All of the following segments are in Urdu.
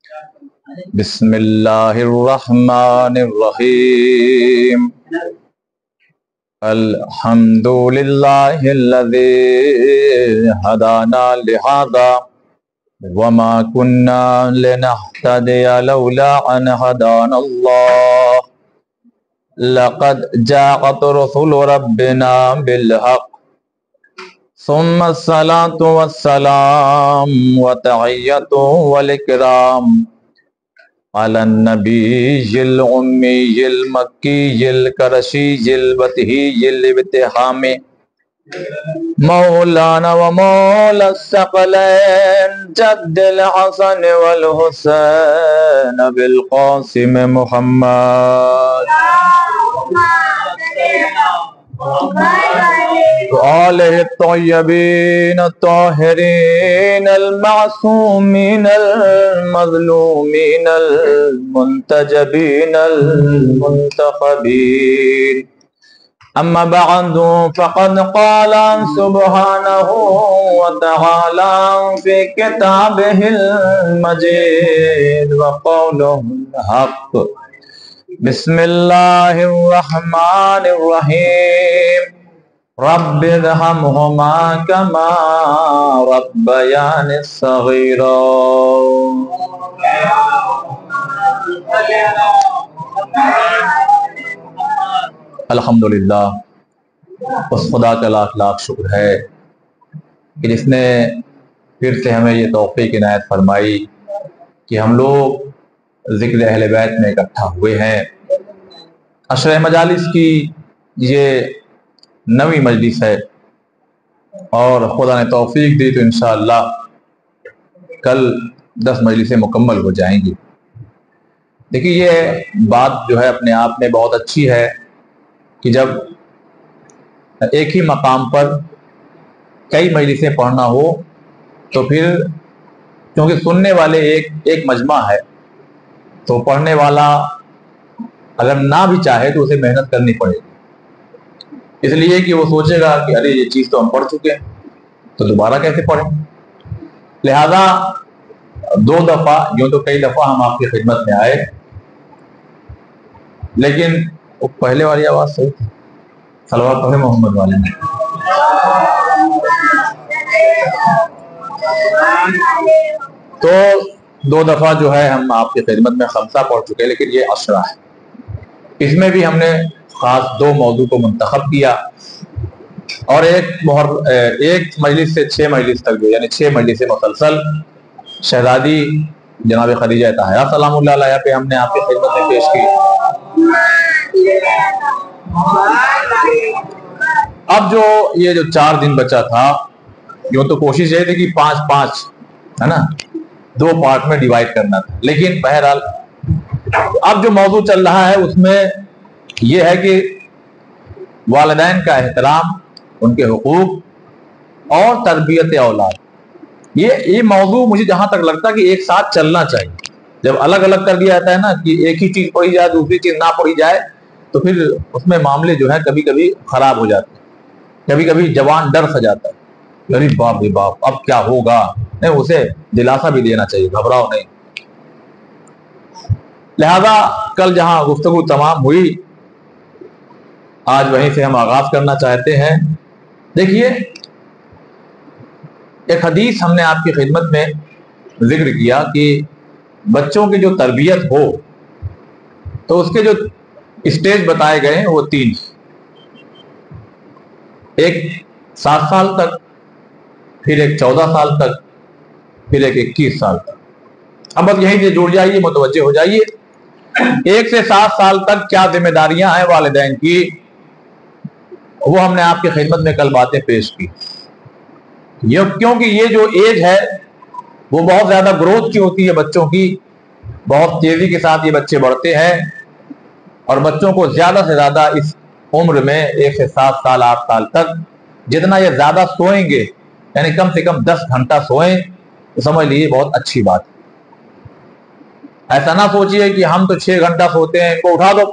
بسم اللہ الرحمن الرحیم الحمد للہ الذی ہدانا لہذا وما كنا لنهتدي لولا ان هدانا الله لقد جاءت رسل ربنا بالحق ثم الصلاة والسلام وتحية والإكرام على النبي الأمي المكي القرشي البتهي الابتهام مولانا ومولى الثقلين جد الحسن والحسين بالقاسم محمد وآله الطيبين الطاهرين المعصومين المظلومين المنتجبين المنتخبين أما بعد فقد قال سبحانه وتعالى في كتابه المجيد وقوله الحق بسم الله الرحمن الرحيم رب ارحمهما كما ربياني صغيرا الحمدللہ اس خدا کا لاکھ لاکھ شکر ہے کہ جس نے پھر سے ہمیں یہ توفیق عنایت فرمائی کہ ہم لوگ ذکر اہل بیت میں اکٹھا ہوئے ہیں۔ عشرہ مجالس کی یہ 9ویں مجلس ہے اور خدا نے توفیق دی تو انشاءاللہ کل 10 مجلسیں مکمل ہو جائیں گی۔ دیکھیے یہ بات جو ہے اپنے آپ میں بہت اچھی ہے کہ جب ایک ہی مقام پر کئی مجلسیں پڑھنا ہو تو پھر کیونکہ سننے والے ایک مجمع ہے تو پڑھنے والا اگر نہ بھی چاہے تو اسے محنت کرنی پڑے گی، اس لیے کہ وہ سوچے گا کہ ارے یہ چیز تو ہم پڑھ چکے ہیں تو دوبارہ کیسے پڑھیں۔ لہذا 2 دفعہ یوں تو کئی دفعہ ہم آپ کی خدمت میں آئے، لیکن وہ پہلے والی آواز صحیح تھی، صلوات پڑھیں محمد والے میں۔ تو 2 دفعہ جو ہے ہم آپ کی خدمت میں 5 پڑھ چکے، لیکن یہ 10 ہے۔ اس میں بھی ہم نے خاص 2 موضوع کو منتخب کیا اور ایک مجلس سے 6 مجلس تک جو یعنی 6 مجلس مسلسل شہزادی جناب خدیجہ طاہرہ سلام اللہ علیہ پہ ہم نے آپ کی خدمت میں پیش کی۔ اب جو یہ 4 دن بچا تھا یوں تو کوشش یہ تھی کہ 5 ہے نا 2 پارٹ میں ڈیوائیڈ کرنا تھا، لیکن بہرحال اب جو موضوع چل رہا ہے اس میں یہ ہے کہ والدین کا احترام، ان کے حقوق اور تربیت اولاد۔ یہ موضوع مجھے جہاں تک لگتا ہے کہ ایک ساتھ چلنا چاہیے۔ جب الگ الگ کر دیا جاتا ہے نا کہ ایک ہی چیز پڑھی جائے دوسری چیز نہ پڑھی جائے تو پھر اس میں معاملے جو ہے کبھی کبھی خراب ہو جاتے ہیں، کبھی کبھی جوان ڈر سا جاتا ہے، ارے باپ رے باپ اب کیا ہوگا۔ نہیں، اسے دلاسا بھی دینا چاہیے، گھبراؤ نہیں۔ لہذا کل جہاں گفتگو تمام ہوئی آج وہیں سے ہم آغاز کرنا چاہتے ہیں۔ دیکھیے ایک حدیث ہم نے آپ کی خدمت میں ذکر کیا کہ بچوں کی جو تربیت ہو تو اس کے جو اسٹیج بتائے گئے ہیں وہ 3، ایک 7 سال تک، پھر ایک 14 سال تک، پھر ایک 21 سال تک۔ اب بس یہیں سے جڑ جائیے، متوجہ ہو جائیے۔ 1 سے 7 سال تک کیا ذمہ داریاں ہیں والدین کی، وہ ہم نے آپ کی خدمت میں کل باتیں پیش کی۔ کیونکہ یہ جو ایج ہے وہ بہت زیادہ گروتھ کی ہوتی ہے بچوں کی، بہت تیزی کے ساتھ یہ بچے بڑھتے ہیں اور بچوں کو زیادہ سے زیادہ اس عمر میں 1 سے 7 سال 8 سال تک جتنا یہ زیادہ سوئیں گے، یعنی کم سے کم 10 گھنٹہ سوئیں تو سمجھ لیجیے بہت اچھی بات ہے۔ ایسا نہ سوچئے کہ ہم تو 6 گھنٹہ سوتے ہیں ان کو اٹھا دو،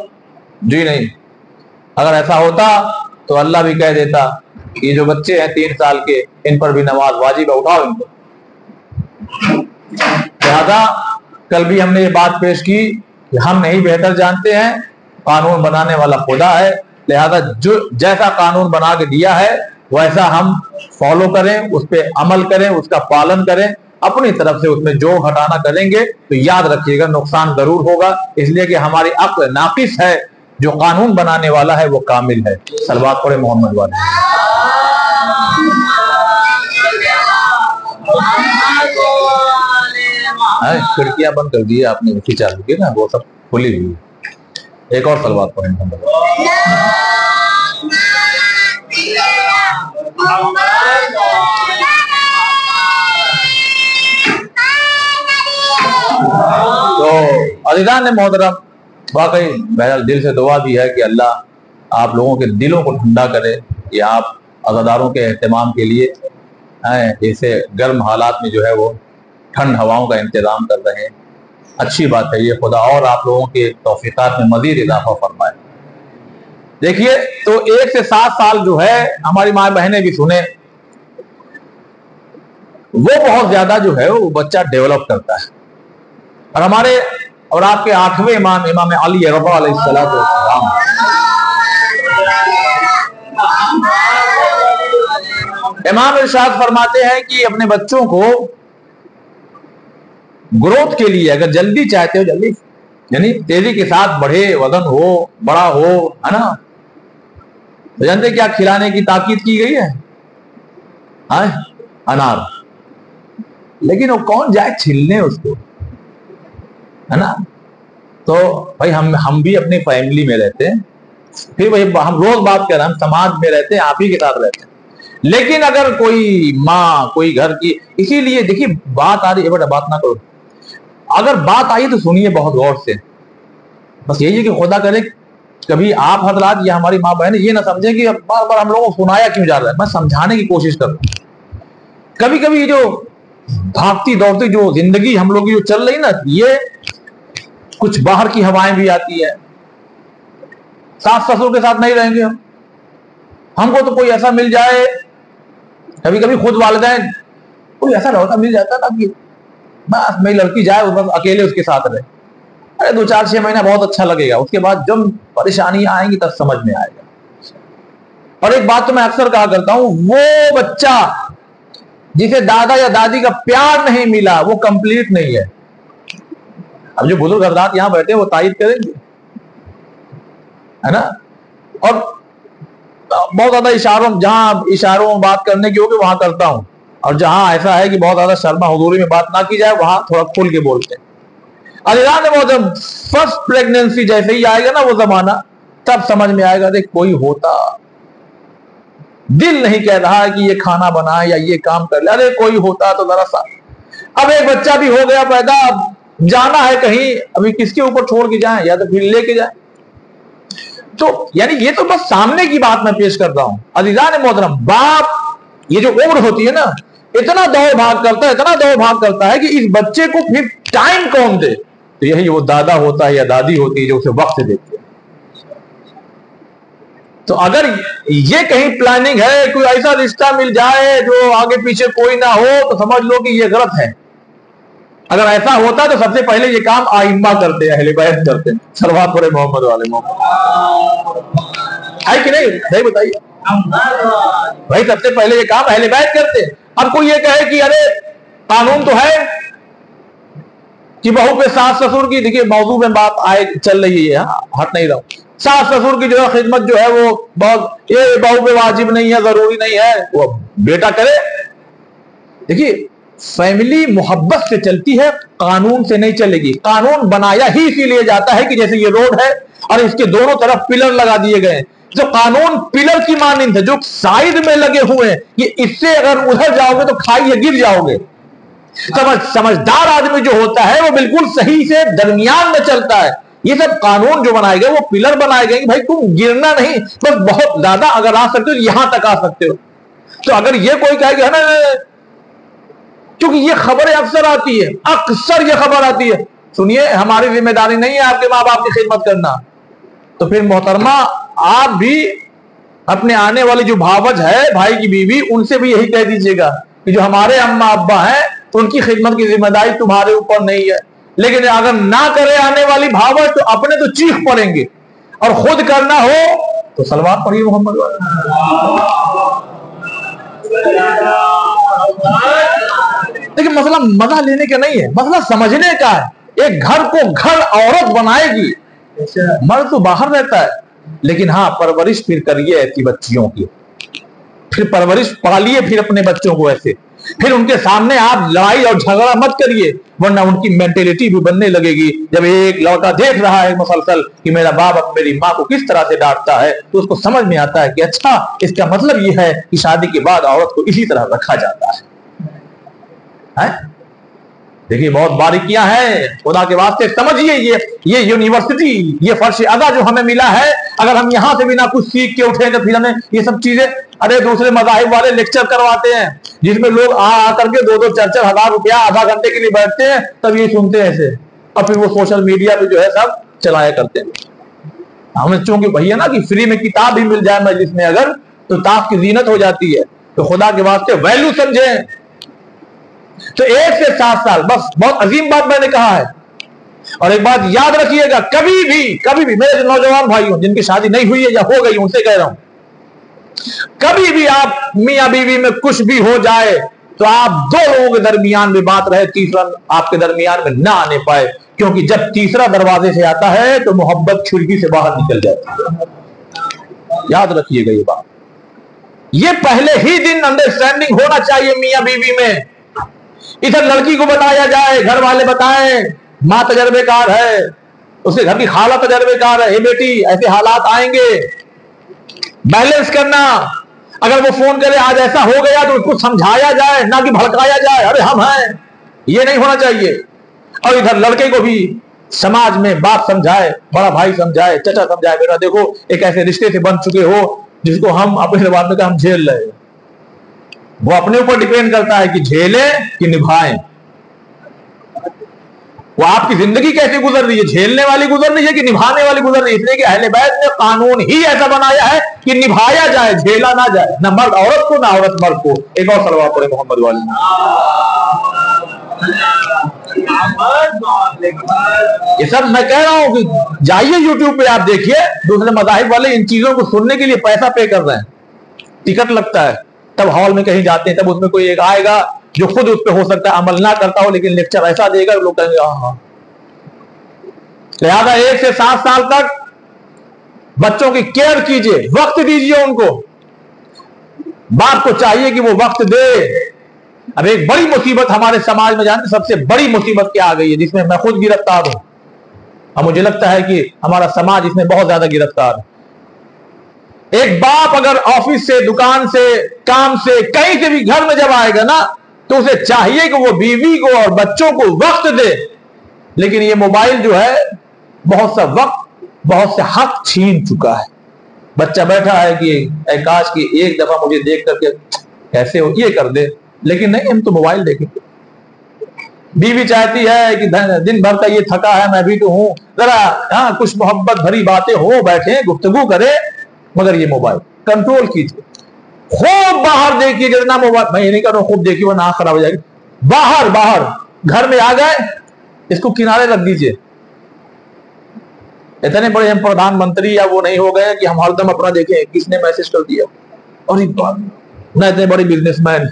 جی نہیں، اگر ایسا ہوتا تو اللہ بھی کہہ دیتا یہ جو بچے ہیں 3 سال کے ان پر بھی نماز واجب ہے، اٹھاؤ ان کو۔ لہذا کل بھی ہم نے یہ بات پیش کی کہ ہم نہیں بہتر جانتے ہیں، قانون بنانے والا خدا ہے، لہذا جو جیسا قانون بنا کے دیا ہے ویسا ہم فالو کریں، اس پہ عمل کریں، اس کا پالن کریں، اپنی طرف سے اس میں جو ہٹانا کریں گے تو یاد رکھیے گا نقصان ضرور ہوگا، اس لیے کہ ہماری عقل ناقص ہے، جو قانون بنانے والا ہے وہ کامل ہے۔ صلوات پڑھے محمد والے۔ کھڑکیاں بند کر دیے آپ نے، اسی چالو کی نا، وہ سب کھلی ہوئی۔ ایک اور صلوات پڑھیں محمد۔ تو عزیزان محترم، واقعی بہرحال دل سے دعا بھی ہے کہ اللہ آپ لوگوں کے دلوں کو ٹھنڈا کرے کہ آپ عزاداروں کے اہتمام کے لیے ایسے گرم حالات میں جو ہے وہ ٹھنڈ ہواؤں کا انتظام کر رہے ہیں۔ اچھی بات ہے یہ، خدا اور آپ لوگوں کے توفیقات میں مزید اضافہ فرمائے۔ دیکھیے تو 1 سے 7 سال جو ہے، ہماری ماں بہنیں بھی سنیں، وہ بہت زیادہ جو ہے وہ بچہ ڈیولپ کرتا ہے، اور ہمارے اور آپ کے 8ویں امام، امام علی رضا علیہ السلام، امام ارشاد فرماتے ہیں کہ اپنے بچوں کو گروتھ کے لیے اگر جلدی چاہتے ہو، جلدی یعنی تیزی کے ساتھ بڑھے، وزن ہو، بڑا ہو، ہے نا، تو جانتے کیا کھلانے کی تاکید کی گئی ہے؟ انار۔ لیکن وہ کون جائے چھلنے اس کو، ہے نا؟ تو بھائی ہم بھی اپنی فیملی میں رہتے ہیں، پھر وہی ہم روز بات کر رہے ہیں، ہم سماج میں رہتے ہیں، آپ ہی کے ساتھ رہتے ہیں، لیکن اگر کوئی ماں، کوئی گھر کی، اسی لیے دیکھیے بات آ رہی ہے، بیٹا بات نہ کرو، اگر بات آئی تو سنیے بہت غور سے، بس یہی ہے کہ خدا کرے کبھی آپ حضرات یا ہماری ماں بہن یہ نہ سمجھیں کہ بار بار ہم لوگوں کو سنایا کیوں جا رہا ہے، میں سمجھانے کی کوشش کر رہا ہوں۔ کبھی کبھی یہ جو بھاگتی دوڑتی جو زندگی ہم لوگ کی جو چل رہی نا، یہ کچھ باہر کی ہوائیں بھی آتی ہے، ساس سسر کے ساتھ نہیں رہیں گے ہم کو تو کوئی ایسا مل جائے، کبھی کبھی خود والدین کوئی ایسا لڑکا مل جاتا نا کہ بس میری لڑکی جائے بس اکیلے اس کے ساتھ رہے، ارے 2-4-6 مہینہ بہت اچھا لگے گا، اس کے بعد جب پریشانیاں آئیں گی تب سمجھ میں آئے گا۔ اور ایک بات تو میں اکثر کہا کرتا ہوں، وہ بچہ جسے دادا یا دادی کا پیار نہیں ملا وہ کمپلیٹ نہیں ہے۔ اب جو بزرگ حضرات یہاں بیٹھے وہ تائید کریں گے، ہے نا؟ اور بہت زیادہ جہاں اشاروں بات کرنے کی ہوگی وہاں کرتا ہوں، اور جہاں ایسا ہے کہ بہت زیادہ شرما حضوری میں بات نہ کی جائے وہاں تھوڑا کھل کے بولتے ہیں۔ عزیزان محترم، فرسٹ پریگننسی جیسے ہی آئے گا نا وہ زمانہ، تب سمجھ میں آئے گا دیکھ کوئی ہوتا، دل نہیں کہہ رہا کہ یہ کھانا بنائے یا یہ کام کر لے، ارے کوئی ہوتا تو ذرا سا۔ اب ایک بچہ بھی ہو گیا پیدا، اب جانا ہے کہیں، ابھی کس کے اوپر چھوڑ کے جائیں، یا تو پھر لے کے جائیں۔ تو یعنی یہ تو بس سامنے کی بات میں پیش کر رہا ہوں۔ عزیزان محترم، باپ یہ جو عمر ہوتی ہے نا، اتنا دوڑ بھاگ کرتا ہے، اتنا دوڑ بھاگ کرتا ہے کہ اس بچے کو پھر ٹائم کون دے؟ تو یہی وہ دادا ہوتا ہے یا دادی ہوتی ہے جو اسے وقت دیتی ہے۔ تو اگر یہ کہیں پلاننگ ہے، کوئی ایسا رشتہ مل جائے جو آگے پیچھے کوئی نہ ہو، تو سمجھ لو کہ یہ غلط ہے۔ اگر ایسا ہوتا تو سب سے پہلے یہ کام ائمہ کرتے، اہل بیت کرتے، صلوات پڑھے محمد والے محمد، ہے کہ نہیں؟ نہیں بتائیے بھائی، سب سے پہلے یہ کام اہل بیت کرتے۔ اب کوئی یہ کہے کہ ارے قانون تو ہے کہ بہو پہ ساس سسر کی، دیکھیے موضوع میں بات آئے چل رہی ہے، ہٹ نہیں رہا ہوں، ساس سسر کی جو ہے خدمت جو ہے وہ بہت، یہ بہو پہ واجب نہیں ہے، ضروری نہیں ہے، وہ بیٹا کرے۔ دیکھیے فیملی محبت سے چلتی ہے، قانون سے نہیں چلے گی۔ قانون بنایا ہی اسی لیے جاتا ہے کہ جیسے یہ روڈ ہے اور اس کے دونوں طرف پلر لگا دیے گئے ہیں، جو قانون پلر کی مانند ہے، جو سائیڈ میں لگے ہوئے ہیں، یہ اس سے اگر ادھر جاؤ گے تو کھائیے گر جاؤ گے۔ سمجھدار آدمی جو ہوتا ہے وہ بالکل صحیح سے درمیان میں چلتا ہے۔ یہ سب قانون جو بنائے گئے وہ پلر بنائے گئے کہ بھائی تم گرنا نہیں، بس بہت زیادہ اگر آ سکتے ہو یہاں تک آ سکتے ہو۔ تو اگر یہ کوئی کہے کہ کیونکہ یہ خبریں اکثر آتی ہے، اکثر یہ خبر آتی ہے، سنیے ہماری ذمہ داری نہیں ہے آپ کے ماں باپ کی خدمت کرنا، تو پھر محترمہ آپ بھی اپنے آنے والی جو بھاوج ہے، بھائی کی بیوی، ان سے بھی یہی کہہ دیجئے گا کہ جو ہمارے اماں ابا ہیں ان کی خدمت کی ذمہ داری تمہارے اوپر نہیں ہے، لیکن اگر نہ کرے آنے والی بھاوٹ تو اپنے تو چیخ پڑیں گے، اور خود کرنا ہو تو سلوات پڑھیے محمد والا۔ لیکن مسئلہ مزہ لینے کا نہیں ہے، مسئلہ سمجھنے کا ہے۔ ایک گھر کو گھر عورت بنائے گی، مرد تو باہر رہتا ہے، لیکن ہاں پرورش پھر کریے ایسی بچیوں کی، پھر پرورش پالیے پھر اپنے بچوں کو ایسے، پھر ان کے سامنے آپ لڑائی اور جھگڑا مت کریے، ورنہ ان کی مینٹلٹی بھی بننے لگے گی۔ جب ایک لڑکا دیکھ رہا ہے مسلسل کہ میرا باپ اب میری ماں کو کس طرح سے ڈانٹتا ہے، تو اس کو سمجھ میں آتا ہے کہ اچھا اس کا مطلب یہ ہے کہ شادی کے بعد عورت کو اسی طرح رکھا جاتا ہے۔ دیکھیے بہت باریکیاں ہیں، خدا کے واسطے سمجھیے۔ یہ یونیورسٹی، یہ فرش ادا جو ہمیں ملا ہے، اگر ہم یہاں سے بھی نہ کچھ سیکھ کے اٹھیں تو پھر ہمیں یہ سب چیزیں، ارے دوسرے مذاہب والے لیکچر کرواتے ہیں جس میں لوگ آ کر کے 2-2 4-4 ہزار روپیہ آدھا گھنٹے کے لیے بیٹھتے ہیں، تب یہ سنتے ہیں ایسے، اور پھر وہ سوشل میڈیا پہ جو ہے سب چلایا کرتے ہیں۔ ہمیں چونکہ بھیا نا کہ فری میں کتاب بھی مل جائے مجلس میں اگر، تو تاخ کی زینت ہو جاتی ہے۔ تو خدا کے واسطے ویلیو سمجھیں۔ تو 1 سے 7 سال، بس بہت عظیم بات میں نے کہا ہے۔ اور ایک بات یاد رکھیے گا، کبھی بھی میرے جو نوجوان بھائی ہوں جن کی شادی نہیں ہوئی ہے یا ہو گئی ان سے کہہ رہا ہوں، کبھی بھی آپ میاں بیوی میں کچھ بھی ہو جائے تو آپ 2 لوگوں کے درمیان میں بات رہے، تیسرا آپ کے درمیان میں نہ آنے پائے، کیونکہ جب تیسرا دروازے سے آتا ہے تو محبت کھڑکی سے باہر نکل جاتی ہے۔ یاد رکھیے گا یہ بات، یہ پہلے ہی دن انڈرسٹینڈنگ ہونا چاہیے میاں بیوی میں۔ ادھر لڑکی کو بتایا جائے، گھر والے بتائیں، ماں تجربے کار ہے، اس کے گھر کی خالہ تجربے کار ہے، اے بیٹی ایسے حالات آئیں گے، بیلنس کرنا۔ اگر وہ فون کرے آج ایسا ہو گیا تو اس کو سمجھایا جائے، نہ کہ بھڑکایا جائے، ارے ہم ہیں، یہ نہیں ہونا چاہیے۔ اور ادھر لڑکے کو بھی سماج میں باپ سمجھائے، بڑا بھائی سمجھائے، چچا سمجھائے، بیٹا دیکھو ایک ایسے رشتے سے بن چکے ہو جس کو ہم اپنے بات میں ہم جھیل رہے ہیں۔ وہ اپنے اوپر ڈیپینڈ کرتا ہے کہ جھیلیں کہ نبھائیں۔ وہ آپ کی زندگی کیسے گزر رہی ہے، جھیلنے والی گزر رہی ہے کہ نبھانے والی گزر رہی ہے؟ اس لیے کہ اہل بیت نے قانون ہی ایسا بنایا ہے کہ نبھایا جائے، جھیلا نہ جائے، نہ مرد عورت کو نہ عورت مرد کو۔ ایک اور صلوات پڑھیں محمد والی۔ یہ سب میں کہہ رہا ہوں کہ جائیے یوٹیوب پہ آپ دیکھیے، دوسرے مذاہب والے ان چیزوں کو سننے کے لیے پیسہ پے کر رہے ہیں، ٹکٹ لگتا ہے، تب ہال میں کہیں جاتے ہیں، تب اس میں کوئی ایک آئے گا جو خود اس پہ ہو سکتا ہے عمل نہ کرتا ہو، لیکن لیکچر ایسا دے گا لوگ کہیں گے ہاں۔ لہذا 1 سے 7 سال تک بچوں کی کیئر کیجئے، وقت دیجئے ان کو۔ باپ کو چاہیے کہ وہ وقت دے۔ اب ایک بڑی مصیبت ہمارے سماج میں جانتے، سب سے بڑی مصیبت کیا آ گئی ہے جس میں میں خود گرفتار ہوں، اور مجھے لگتا ہے کہ ہمارا سماج اس میں بہت زیادہ گرفتار ہے۔ ایک باپ اگر آفس سے، دکان سے، کام سے، کہیں سے بھی گھر میں جب آئے گا نا تو اسے چاہیے کہ وہ بیوی کو اور بچوں کو وقت دے، لیکن یہ موبائل جو ہے بہت سا وقت، بہت سے حق چھین چکا ہے۔ بچہ بیٹھا ہے کہ اے کاش کہ ایک دفعہ مجھے دیکھ کر کے کیسے ہو یہ کر دے، لیکن نہیں، ہم تو موبائل دیکھیں گے۔ بیوی چاہتی ہے کہ دن بھر کا یہ تھکا ہے، میں بھی تو ہوں، ذرا ہاں کچھ محبت بھری باتیں ہو، بیٹھیں گفتگو کرے، مگر یہ موبائل کنٹرول کیجیے۔ خوب باہر دیکھیے، جتنا موبائل، میں یہ نہیں کر رہا ہوں خوب دیکھیے ورنہ آنکھ خراب ہو جائے گی، باہر گھر میں آ گئے اس کو کنارے رکھ دیجیے۔ اتنے بڑے ہم پردھان منتری یا وہ نہیں ہو گئے کہ ہم ہر دم اپنا دیکھیں کس نے میسج کر دیا، اور نہ اتنے بڑے بزنس مین،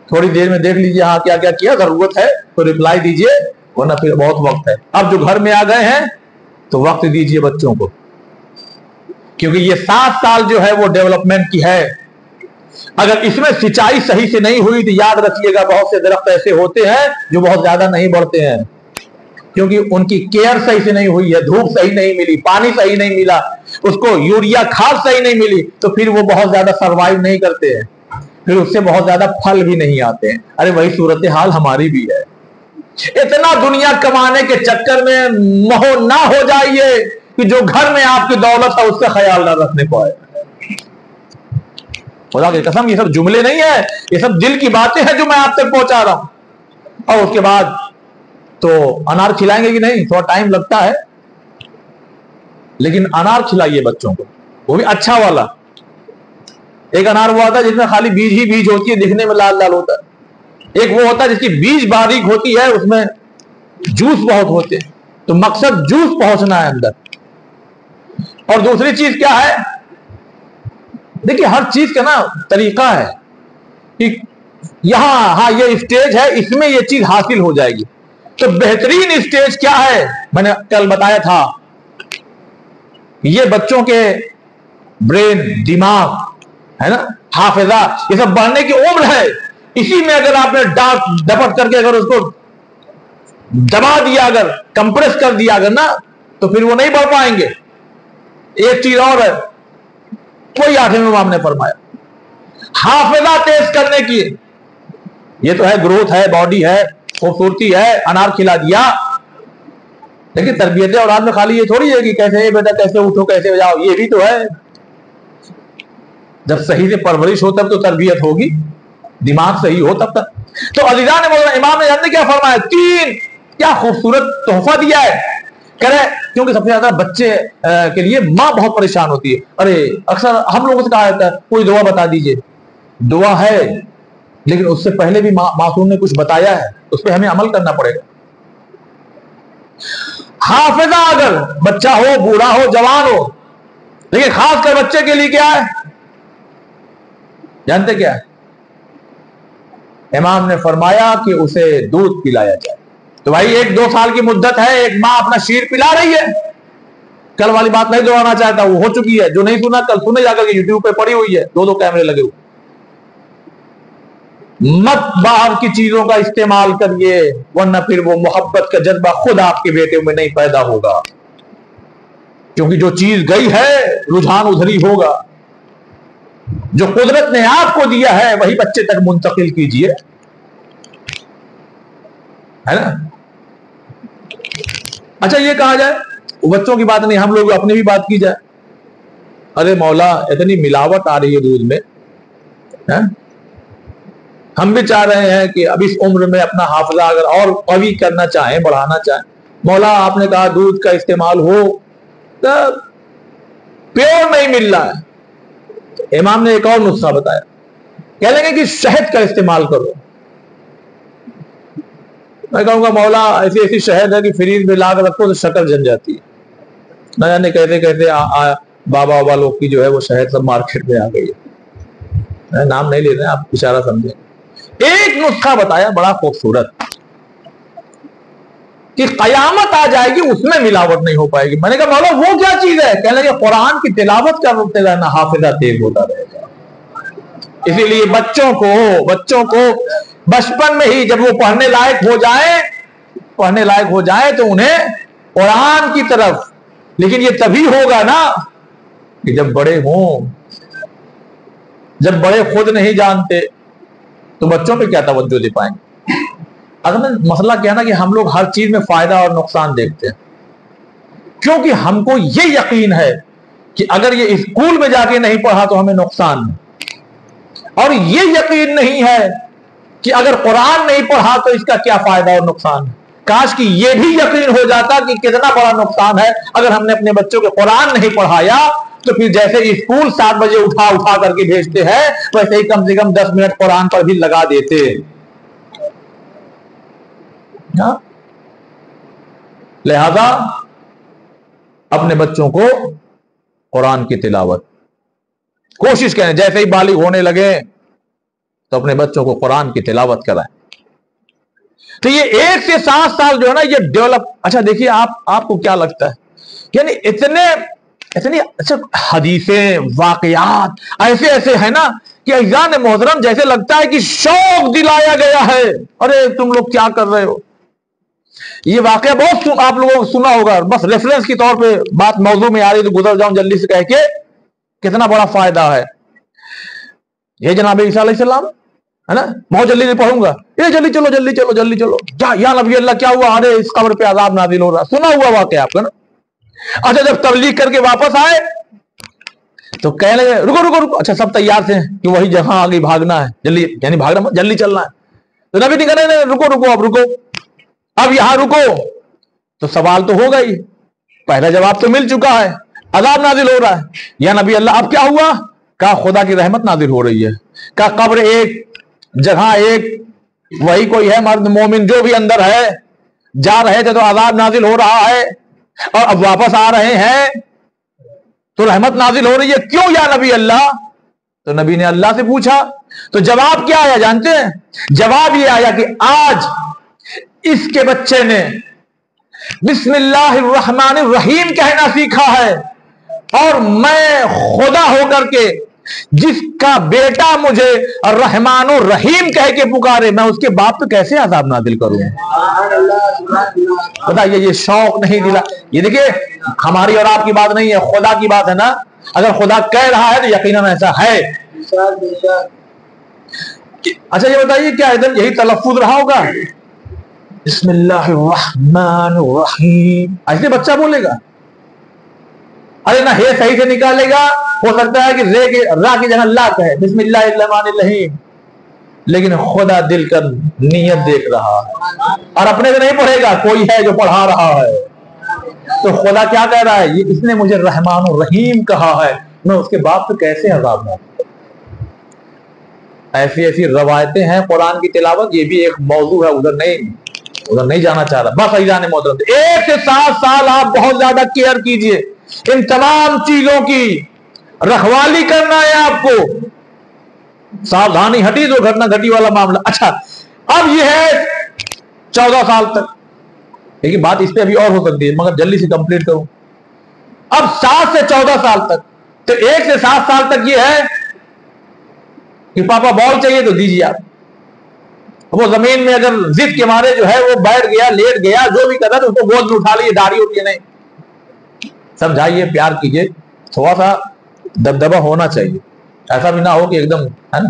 تھوڑی دیر میں دیکھ لیجیے ہاں کیا کیا، ضرورت ہے تو ریپلائی دیجیے، ورنہ پھر بہت وقت ہے۔ اب جو گھر میں آ گئے ہیں تو وقت دیجیے بچوں کو، کیونکہ یہ 7 سال جو ہے وہ ڈیولپمنٹ کی ہے۔ اگر اس میں سچائی صحیح سے نہیں ہوئی تو یاد رکھیے گا بہت سے درخت ایسے ہوتے ہیں جو بہت زیادہ نہیں بڑھتے ہیں، کیونکہ ان کی کیئر صحیح سے نہیں ہوئی ہے، دھوپ صحیح نہیں ملی، پانی صحیح نہیں ملا، اس کو یوریا کھاد صحیح نہیں ملی، تو پھر وہ بہت زیادہ سروائیو نہیں کرتے ہیں، پھر اس سے بہت زیادہ پھل بھی نہیں آتے ہیں۔ ارے وہی صورتحال ہماری بھی ہے۔ اتنا دنیا کمانے کے چکر میں مہو نہ ہو جائیے کہ جو گھر میں آپ کی دولت ہے اس کا خیال نہ رکھنے پائے۔ خدا کی قسم یہ سب جملے نہیں ہیں، یہ سب دل کی باتیں ہیں جو میں آپ تک پہنچا رہا ہوں۔ اور اس کے بعد تو انار کھلائیں گے کہ نہیں، تھوڑا ٹائم لگتا ہے، لیکن انار کھلائیے بچوں کو، وہ بھی اچھا والا۔ ایک انار وہ آتا ہے جس میں خالی بیج ہی بیج ہوتی ہے، دکھنے میں لال لال ہوتا ہے، ایک وہ ہوتا ہے جس کی بیج باریک ہوتی ہے، اس میں جوس بہت ہوتے ہیں، تو مقصد جوس پہنچنا ہے اندر. اور دوسری چیز کیا ہے؟ دیکھیے ہر چیز کا نا طریقہ ہے کہ یہاں ہاں یہ اسٹیج ہے، اس میں یہ چیز حاصل ہو جائے گی. تو بہترین اسٹیج کیا ہے؟ میں نے کل بتایا تھا، یہ بچوں کے برین، دماغ ہے نا، حافظہ، یہ سب بڑھنے کی عمر ہے. اسی میں اگر آپ نے ڈانٹ ڈپٹ کر کے اگر اس کو دبا دیا، اگر کمپریس کر دیا اگر نا، تو پھر وہ نہیں بڑھ پائیں گے. ایک چیز اور ہے، کوئی 8ویں امام نے فرمایا حافظہ تیز کرنے کی. یہ تو ہے گروتھ ہے، باڈی ہے، خوبصورتی ہے، انار کھلا دیا، لیکن تربیت اولاد میں خالی یہ تھوڑی ہے کہ کیسے بیٹا کیسے اٹھو کیسے جاؤ، یہ بھی تو ہے. جب صحیح سے پرورش ہو تب تو تربیت ہوگی، دماغ صحیح ہو تب تک. تو عزیزان مولانا امام نے جانتے کیا فرمایا؟ 3 کیا خوبصورت تحفہ دیا ہے. کہہ رہے کیونکہ سب سے زیادہ بچے کے لیے ماں بہت پریشان ہوتی ہے. ارے اکثر ہم لوگوں سے کہا جاتا ہے کوئی دعا بتا دیجئے. دعا ہے لیکن اس سے پہلے بھی معصوم نے کچھ بتایا ہے، اس پہ ہمیں عمل کرنا پڑے گا. حافظہ اگر بچہ ہو، بوڑھا ہو، جوان ہو، لیکن خاص کر بچے کے لیے کیا ہے جانتے کیا ہے؟ امام نے فرمایا کہ اسے دودھ پلایا جائے. تو بھائی 1-2 سال کی مدت ہے، ایک ماں اپنا شیر پلا رہی ہے. کل والی بات نہیں دوہرانا چاہتا، وہ ہو چکی ہے. جو نہیں سنا کل سنے جا کر کے، یوٹیوب پہ پڑی ہوئی ہے، 2 کیمرے لگے ہوئے. مت باہر کی چیزوں کا استعمال کریے، ورنہ پھر وہ محبت کا جذبہ خود آپ کے بیٹے میں نہیں پیدا ہوگا. کیونکہ جو چیز گئی ہے رجحان ادھر ہی ہوگا. جو قدرت نے آپ کو دیا ہے وہی بچے تک منتقل کیجئے، ہے نا. اچھا یہ کہا جائے بچوں کی بات نہیں، ہم لوگ اپنی بھی بات کی جائے. ارے مولا اتنی ملاوٹ آ رہی ہے دودھ میں، ہم بھی چاہ رہے ہیں کہ اب اس عمر میں اپنا حافظہ اگر اور قوی کرنا چاہیں، بڑھانا چاہیں. مولا آپ نے کہا دودھ کا استعمال ہو، تو پیور نہیں مل رہا ہے. امام نے ایک اور نسخہ بتایا، کہہ لیں گے کہ شہد کا استعمال کرو. میں کہوں گا مولا ایسی ایسی شہد ہے کہ فریج میں لا کر رکھو تو شکل جم جاتی ہے. نہ جانے کہتے کہتے بابا بابا لوگ کی جو ہے وہ شہد سب مارکیٹ میں آ گئی ہے. نام نہیں لے رہے ہیں، آپ اشارہ سمجھیں. ایک نسخہ بتایا بڑا خوبصورت کہ قیامت آ جائے گی اس میں ملاوٹ نہیں ہو پائے گی. میں نے کہا مولا وہ کیا چیز ہے؟ کہنے لگے قرآن کی تلاوت کرتے رہنا، حافظہ تیز ہوتا رہے گا. اسی لیے بچوں کو بچپن میں ہی جب وہ پڑھنے لائق ہو جائیں تو انہیں قرآن کی طرف. لیکن یہ تبھی ہوگا نا کہ جب بڑے ہوں. جب بڑے خود نہیں جانتے تو بچوں پہ کیا توجہ دے پائیں گے؟ اگر مسئلہ کیا نا کہ ہم لوگ ہر چیز میں فائدہ اور نقصان دیکھتے ہیں، کیونکہ ہم کو یہ یقین ہے کہ اگر یہ اسکول میں جا کے نہیں پڑھا تو ہمیں نقصان ہے، اور یہ یقین نہیں ہے کہ اگر قرآن نہیں پڑھا تو اس کا کیا فائدہ اور نقصان ہے. کاش کہ یہ بھی یقین ہو جاتا کہ کتنا بڑا نقصان ہے اگر ہم نے اپنے بچوں کو قرآن نہیں پڑھایا. تو پھر جیسے اسکول 7 بجے اٹھا کر کے بھیجتے ہیں، ویسے ہی کم سے کم 10 منٹ قرآن پر بھی لگا دیتے. لہذا اپنے بچوں کو قرآن کی تلاوت کوشش کریں. جیسے ہی بالغ ہونے لگے تو اپنے بچوں کو قرآن کی تلاوت کرائیں. تو یہ 1 سے 7 سال جو ہے نا یہ ڈیولپ. اچھا دیکھیے آپ کو کیا لگتا ہے، یعنی اتنی اچھا حدیثیں واقعات ایسے ہیں نا کہ عزیزان محترم جیسے لگتا ہے کہ شوق دلایا گیا ہے. ارے تم لوگ کیا کر رہے ہو. یہ واقعہ بہت آپ لوگوں کو سنا ہوگا، بس ریفرنس کی طور پہ بات موضوع میں آ رہی تو گزر جاؤں جلدی سے کہہ کے. کتنا بڑا فائدہ ہے یہ جناب عیسیٰ علیہ السلام، ہے نا. بہت جلدی نہیں پڑھوں گا، یہ جلدی چلو یا نبی اللہ کیا ہوا؟ ارے اس قبر پہ عذاب نازل ہو رہا. سنا ہوا واقعہ آپ کا نا. اچھا جب تبلیغ کر کے واپس آئے تو کہنے لگے رکو. اچھا سب تیار تھے کہ وہی جگہ آگے بھاگنا ہے، جلدی یعنی بھاگنا جلدی چلنا ہے. تو نبی نہیں کہنے رکو اب یہاں رکو. تو سوال تو ہوگا ہی، پہلا جواب تو مل چکا ہے، عذاب نازل ہو رہا ہے. یا نبی اللہ اب کیا ہوا؟ کہا خدا کی رحمت نازل ہو رہی ہے. کہا قبر ایک، جگہ ایک، وہی کوئی ہے مرد مومن جو بھی اندر ہے جا رہے تھے تو عذاب نازل ہو رہا ہے اور اب واپس آ رہے ہیں تو رحمت نازل ہو رہی ہے، کیوں یا نبی اللہ؟ تو نبی نے اللہ سے پوچھا، تو جواب کیا آیا جانتے ہیں؟ جواب یہ آیا کہ آج اس کے بچے نے بسم اللہ الرحمن الرحیم کہنا سیکھا ہے، اور میں خدا ہو کر کے جس کا بیٹا مجھے رحمان الرحیم کہہ کے پکارے، میں اس کے باپ پہ کیسے عذاب نازل کروں؟ بتائیے، یہ شوق نہیں دلا؟ یہ دیکھیے ہماری اور آپ کی بات نہیں ہے، خدا کی بات ہے نا۔ اگر خدا کہہ رہا ہے تو یقیناً ایسا ہے۔ اچھا یہ بتائیے، کیا ادھر یہی تلفظ رہا ہوگا بسم اللہ الرحمن الرحیم؟ ایسے بچہ بولے گا؟ ارے نہ ہے صحیح سے نکالے گا، ہو سکتا ہے کہ را کی جگہ لا کہے بسم اللہ الرحمن الرحیم، لیکن خدا دل کا نیت دیکھ رہا ہے اور اپنے سے نہیں پڑھے گا، کوئی ہے جو پڑھا رہا ہے۔ تو خدا کیا کہہ رہا ہے؟ یہ اس نے مجھے رحمان الرحیم کہا ہے، میں اس کے باپ پہ کیسے عذاب دوں؟ ایسی ایسی روایتیں ہیں قرآن کی تلاوت، یہ بھی ایک موضوع ہے، ادھر نہیں جانا چاہ رہا۔ بس ایران محترم 1 سے 7 سال آپ بہت زیادہ کیئر کیجئے، ان تمام چیزوں کی رکھوالی کرنا ہے آپ کو۔ ساودھانی ہٹی تو گھٹنا گھٹی والا معاملہ۔ اچھا اب یہ ہے 14 سال تک، لیکن بات اس پہ ابھی اور ہو سکتی ہے مگر جلدی سے کمپلیٹ کروں۔ اب 7 سے 14 سال تک، تو 1 سے 7 سال تک یہ ہے کہ پاپا بال چاہیے تو دیجیے آپ۔ وہ زمین میں اگر ضد کے مارے جو ہے وہ بیٹھ گیا، لیٹ گیا، جو بھی کرا تو اس کو گود میں اٹھا لیے، داڑھی ہوتی ہے نہیں، سمجھائیے، پیار کیجیے، تھوڑا سا دبدبا ہونا چاہیے، ایسا بھی نہ ہو کہ ایک دم ہے نا۔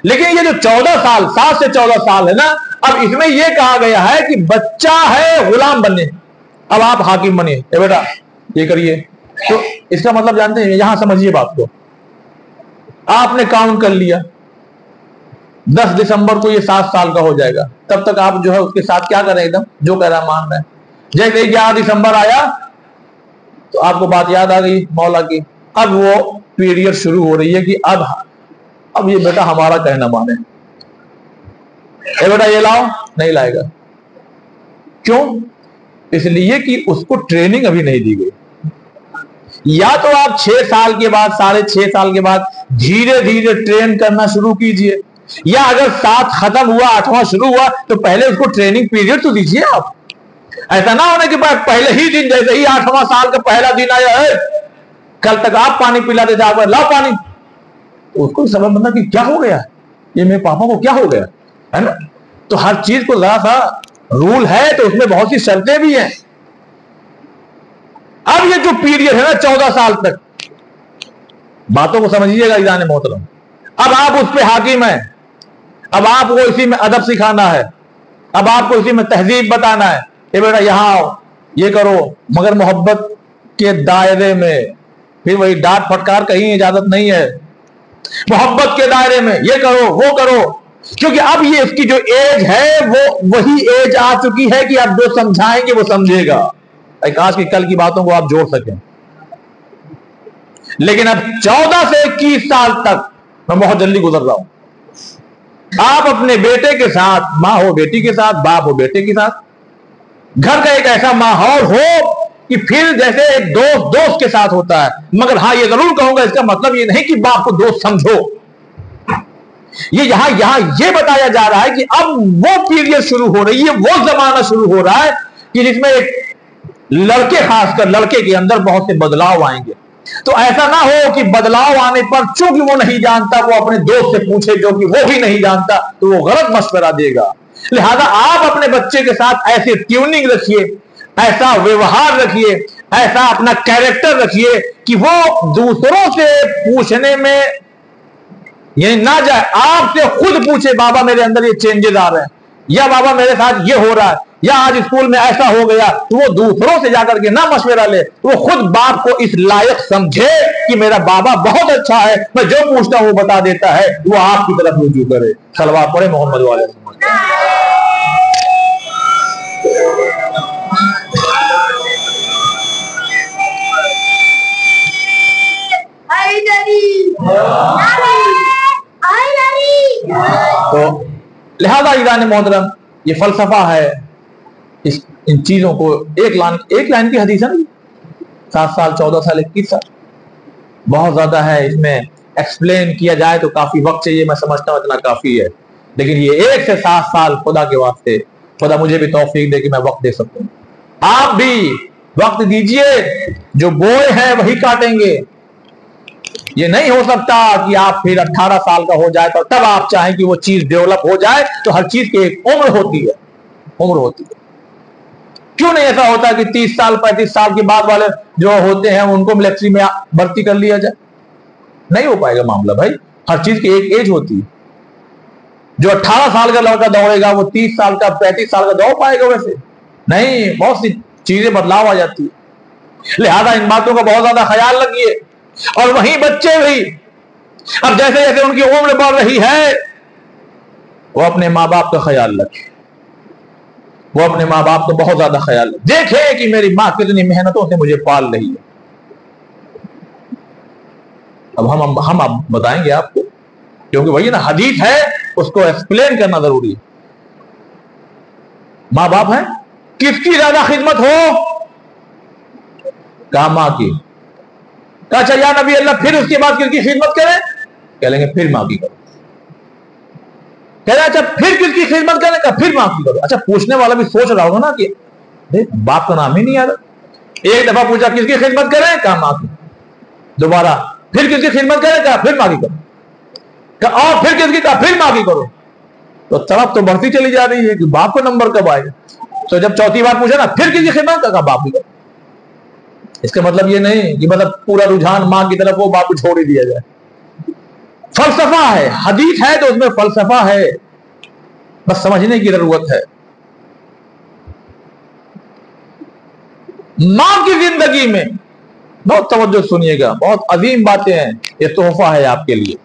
لیکن یہ جو 14 سال 7 سے 14 سال ہے نا، اب اس میں یہ کہا گیا ہے کہ بچہ ہے غلام بننے، اب آپ حاکم بنے، اے بیٹا یہ کریے۔ تو اس کا مطلب جانتے ہیں؟ یہاں سمجھیے بات کو، آپ نے کاؤنٹ کر لیا 10 دسمبر کو یہ 7 سال کا ہو جائے گا، تب تک آپ جو ہے اس کے ساتھ کیا کریں؟ ایک دم جو کہہ رہا مان رہے ہیں۔ جیسے 11 دسمبر آیا تو آپ کو بات یاد آ گئی مولا کی، اب وہ پیریڈ شروع ہو رہی ہے کہ اب یہ بیٹا ہمارا کہنا مانے، اے بیٹا یہ لاؤ، نہیں لائے گا۔ کیوں؟ اس لیے کہ اس کو ٹریننگ ابھی نہیں دی گئی۔ یا تو آپ 6 سال کے بعد 6.5 سال کے بعد دھیرے دھیرے ٹرین کرنا شروع کیجئے، یا اگر 7 ختم ہوا 8واں شروع ہوا تو پہلے اس کو ٹریننگ پیریڈ تو دیجئے آپ۔ ایسا نہ ہونے کے بعد پہلے ہی دن، جیسے ہی 8واں سال کا پہلا دن آیا ہے، کل تک آپ پانی پلاتے تھے، آپ لاؤ پانی، اس کو سمجھ بننا کہ کیا ہو گیا، یہ میرے پاپا کو کیا ہو گیا ہے نا۔ تو ہر چیز کو ذرا سا رول ہے تو اس میں بہت سی شرطیں بھی ہیں۔ اب یہ جو پیریڈ ہے نا 14 سال تک، باتوں کو سمجھیے گا ایران محترم، اب آپ اس پہ حاکم ہیں، اب آپ کو اسی میں ادب سکھانا ہے، اب آپ کو اسی میں تہذیب بتانا ہے، اے بیٹا یہاں آؤ، یہ کرو، مگر محبت کے دائرے میں۔ پھر وہی ڈانٹ پھٹکار کہیں اجازت نہیں ہے، محبت کے دائرے میں یہ کرو وہ کرو، کیونکہ اب یہ اس کی جو ایج ہے وہ وہی ایج آ چکی ہے کہ اب جو سمجھائیں گے وہ سمجھے گا، کاش کی کل کی باتوں کو آپ جوڑ سکیں۔ لیکن اب 14 سے 21 سال تک میں بہت جلدی گزر رہا ہوں، آپ اپنے بیٹے کے ساتھ، ماں ہو بیٹی کے ساتھ، باپ ہو بیٹے کے ساتھ، گھر کا ایک ایسا ماحول ہو کہ پھر جیسے ایک دوست کے ساتھ ہوتا ہے۔ مگر ہاں یہ ضرور کہوں گا، اس کا مطلب یہ نہیں کہ باپ کو دوست سمجھو، یہ یہاں یہ بتایا جا رہا ہے کہ اب وہ پیریڈ شروع ہو رہی ہے، وہ زمانہ شروع ہو رہا ہے کہ جس میں ایک لڑکے، خاص کر لڑکے کے اندر بہت سے بدلاؤ آئیں گے۔ تو ایسا نہ ہو کہ بدلاؤ آنے پر چونکہ وہ نہیں جانتا وہ اپنے دوست سے پوچھے جو کہ وہ بھی نہیں جانتا، تو وہ غلط مشورہ دے گا۔ لہذا آپ اپنے بچے کے ساتھ ایسی ٹیوننگ رکھیے، ایسا ویوہار رکھیے، ایسا اپنا کیریکٹر رکھیے کہ وہ دوسروں سے پوچھنے میں یعنی نہ جائے، آپ سے خود پوچھے بابا میرے اندر یہ چینجز آ رہے ہیں، یا بابا میرے ساتھ یہ ہو رہا ہے، یا آج اسکول میں ایسا ہو گیا، تو وہ دوسروں سے جا کر کے نہ مشورہ لے، وہ خود باپ کو اس لائق سمجھے کہ میرا بابا بہت اچھا ہے، میں جو پوچھتا ہوں وہ بتا دیتا ہے، وہ آپ کی طرف رجوع کرے۔ صلوات پڑھے محمد والے۔ تو لہذا ایران محترم یہ فلسفہ ہے، اس ان چیزوں کو ایک لائن کی حدیث ہے نا، 7 سال 14 سال 21 سال بہت زیادہ ہے، اس میں ایکسپلین کیا جائے تو کافی وقت چاہیے، میں سمجھتا ہوں اتنا کافی ہے، لیکن یہ 1 سے 7 سال خدا کے واسطے خدا مجھے بھی توفیق دے کہ میں وقت دے سکوں، آپ بھی وقت دیجئے، جو بوئے ہیں وہی کاٹیں گے۔ یہ نہیں ہو سکتا کہ آپ پھر 18 سال کا ہو جائے تو تب آپ چاہیں کہ وہ چیز ڈیولپ ہو جائے، تو ہر چیز کی ایک عمر ہوتی ہے، عمر ہوتی ہے۔ کیوں نہیں ایسا ہوتا کہ 30 سال 35 سال کے بعد والے جو ہوتے ہیں ان کو ملٹری میں بھرتی کر لیا جائے؟ نہیں ہو پائے گا معاملہ بھائی، ہر چیز کی ایک ایج ہوتی ہے۔ جو 18 سال کا لڑکا دوڑے گا وہ 30 سال کا 35 سال کا دوڑ پائے گا؟ ویسے نہیں، بہت سی چیزیں بدلاؤ آ جاتی ہے، لہذا ان باتوں کا بہت زیادہ خیال رکھیے۔ اور وہیں بچے بھی اب جیسے جیسے ان کی عمر بڑھ رہی ہے وہ اپنے ماں باپ کا خیال رکھیں، وہ اپنے ماں باپ کو بہت زیادہ خیال رکھیں، دیکھیں کہ میری ماں کتنی محنتوں سے مجھے پال رہی ہے۔ اب ہم بتائیں گے آپ کو، کیونکہ وہی نا حدیث ہے، اس کو ایکسپلین کرنا ضروری ہے۔ ماں باپ ہیں، کس کی زیادہ خدمت ہو؟ کہا ماں کی۔ کہا اچھا یا نبی اللہ پھر اس کے بعد کس کی خدمت کریں؟ کہہ لیں گے پھر ماں کی کرو۔ کہہ رہے اچھا پھر کس کی خدمت کریں؟ کہا پھر ماں کی کرو۔ اچھا پوچھنے والا بھی سوچ رہا ہوگا نا کہ باپ کا نام ہی نہیں یاد۔ ایک دفعہ پوچھا کس کی خدمت کریں؟ کہا ماں کی۔ دوبارہ پھر کس کی خدمت کریں؟ کہا پھر ماں کی کرو۔ کہا اور پھر کس کی؟ کہا پھر ماں کی کرو۔ تو طرف تو بڑھتی چلی جا رہی ہے کہ باپ کا نمبر کب آئے گا؟ تو جب چوتھی بار پوچھا نا پھر کس کی خدمت؟ کہا باپ کی کرو۔ اس کا مطلب یہ نہیں کہ مطلب پورا رجحان ماں کی طرف ہو، باپ کو چھوڑ ہی دیا جائے۔ فلسفہ ہے، حدیث ہے تو اس میں فلسفہ ہے، بس سمجھنے کی ضرورت ہے۔ ماں کی زندگی میں بہت توجہ سنیے گا، بہت عظیم باتیں ہیں، یہ تحفہ ہے آپ کے لیے۔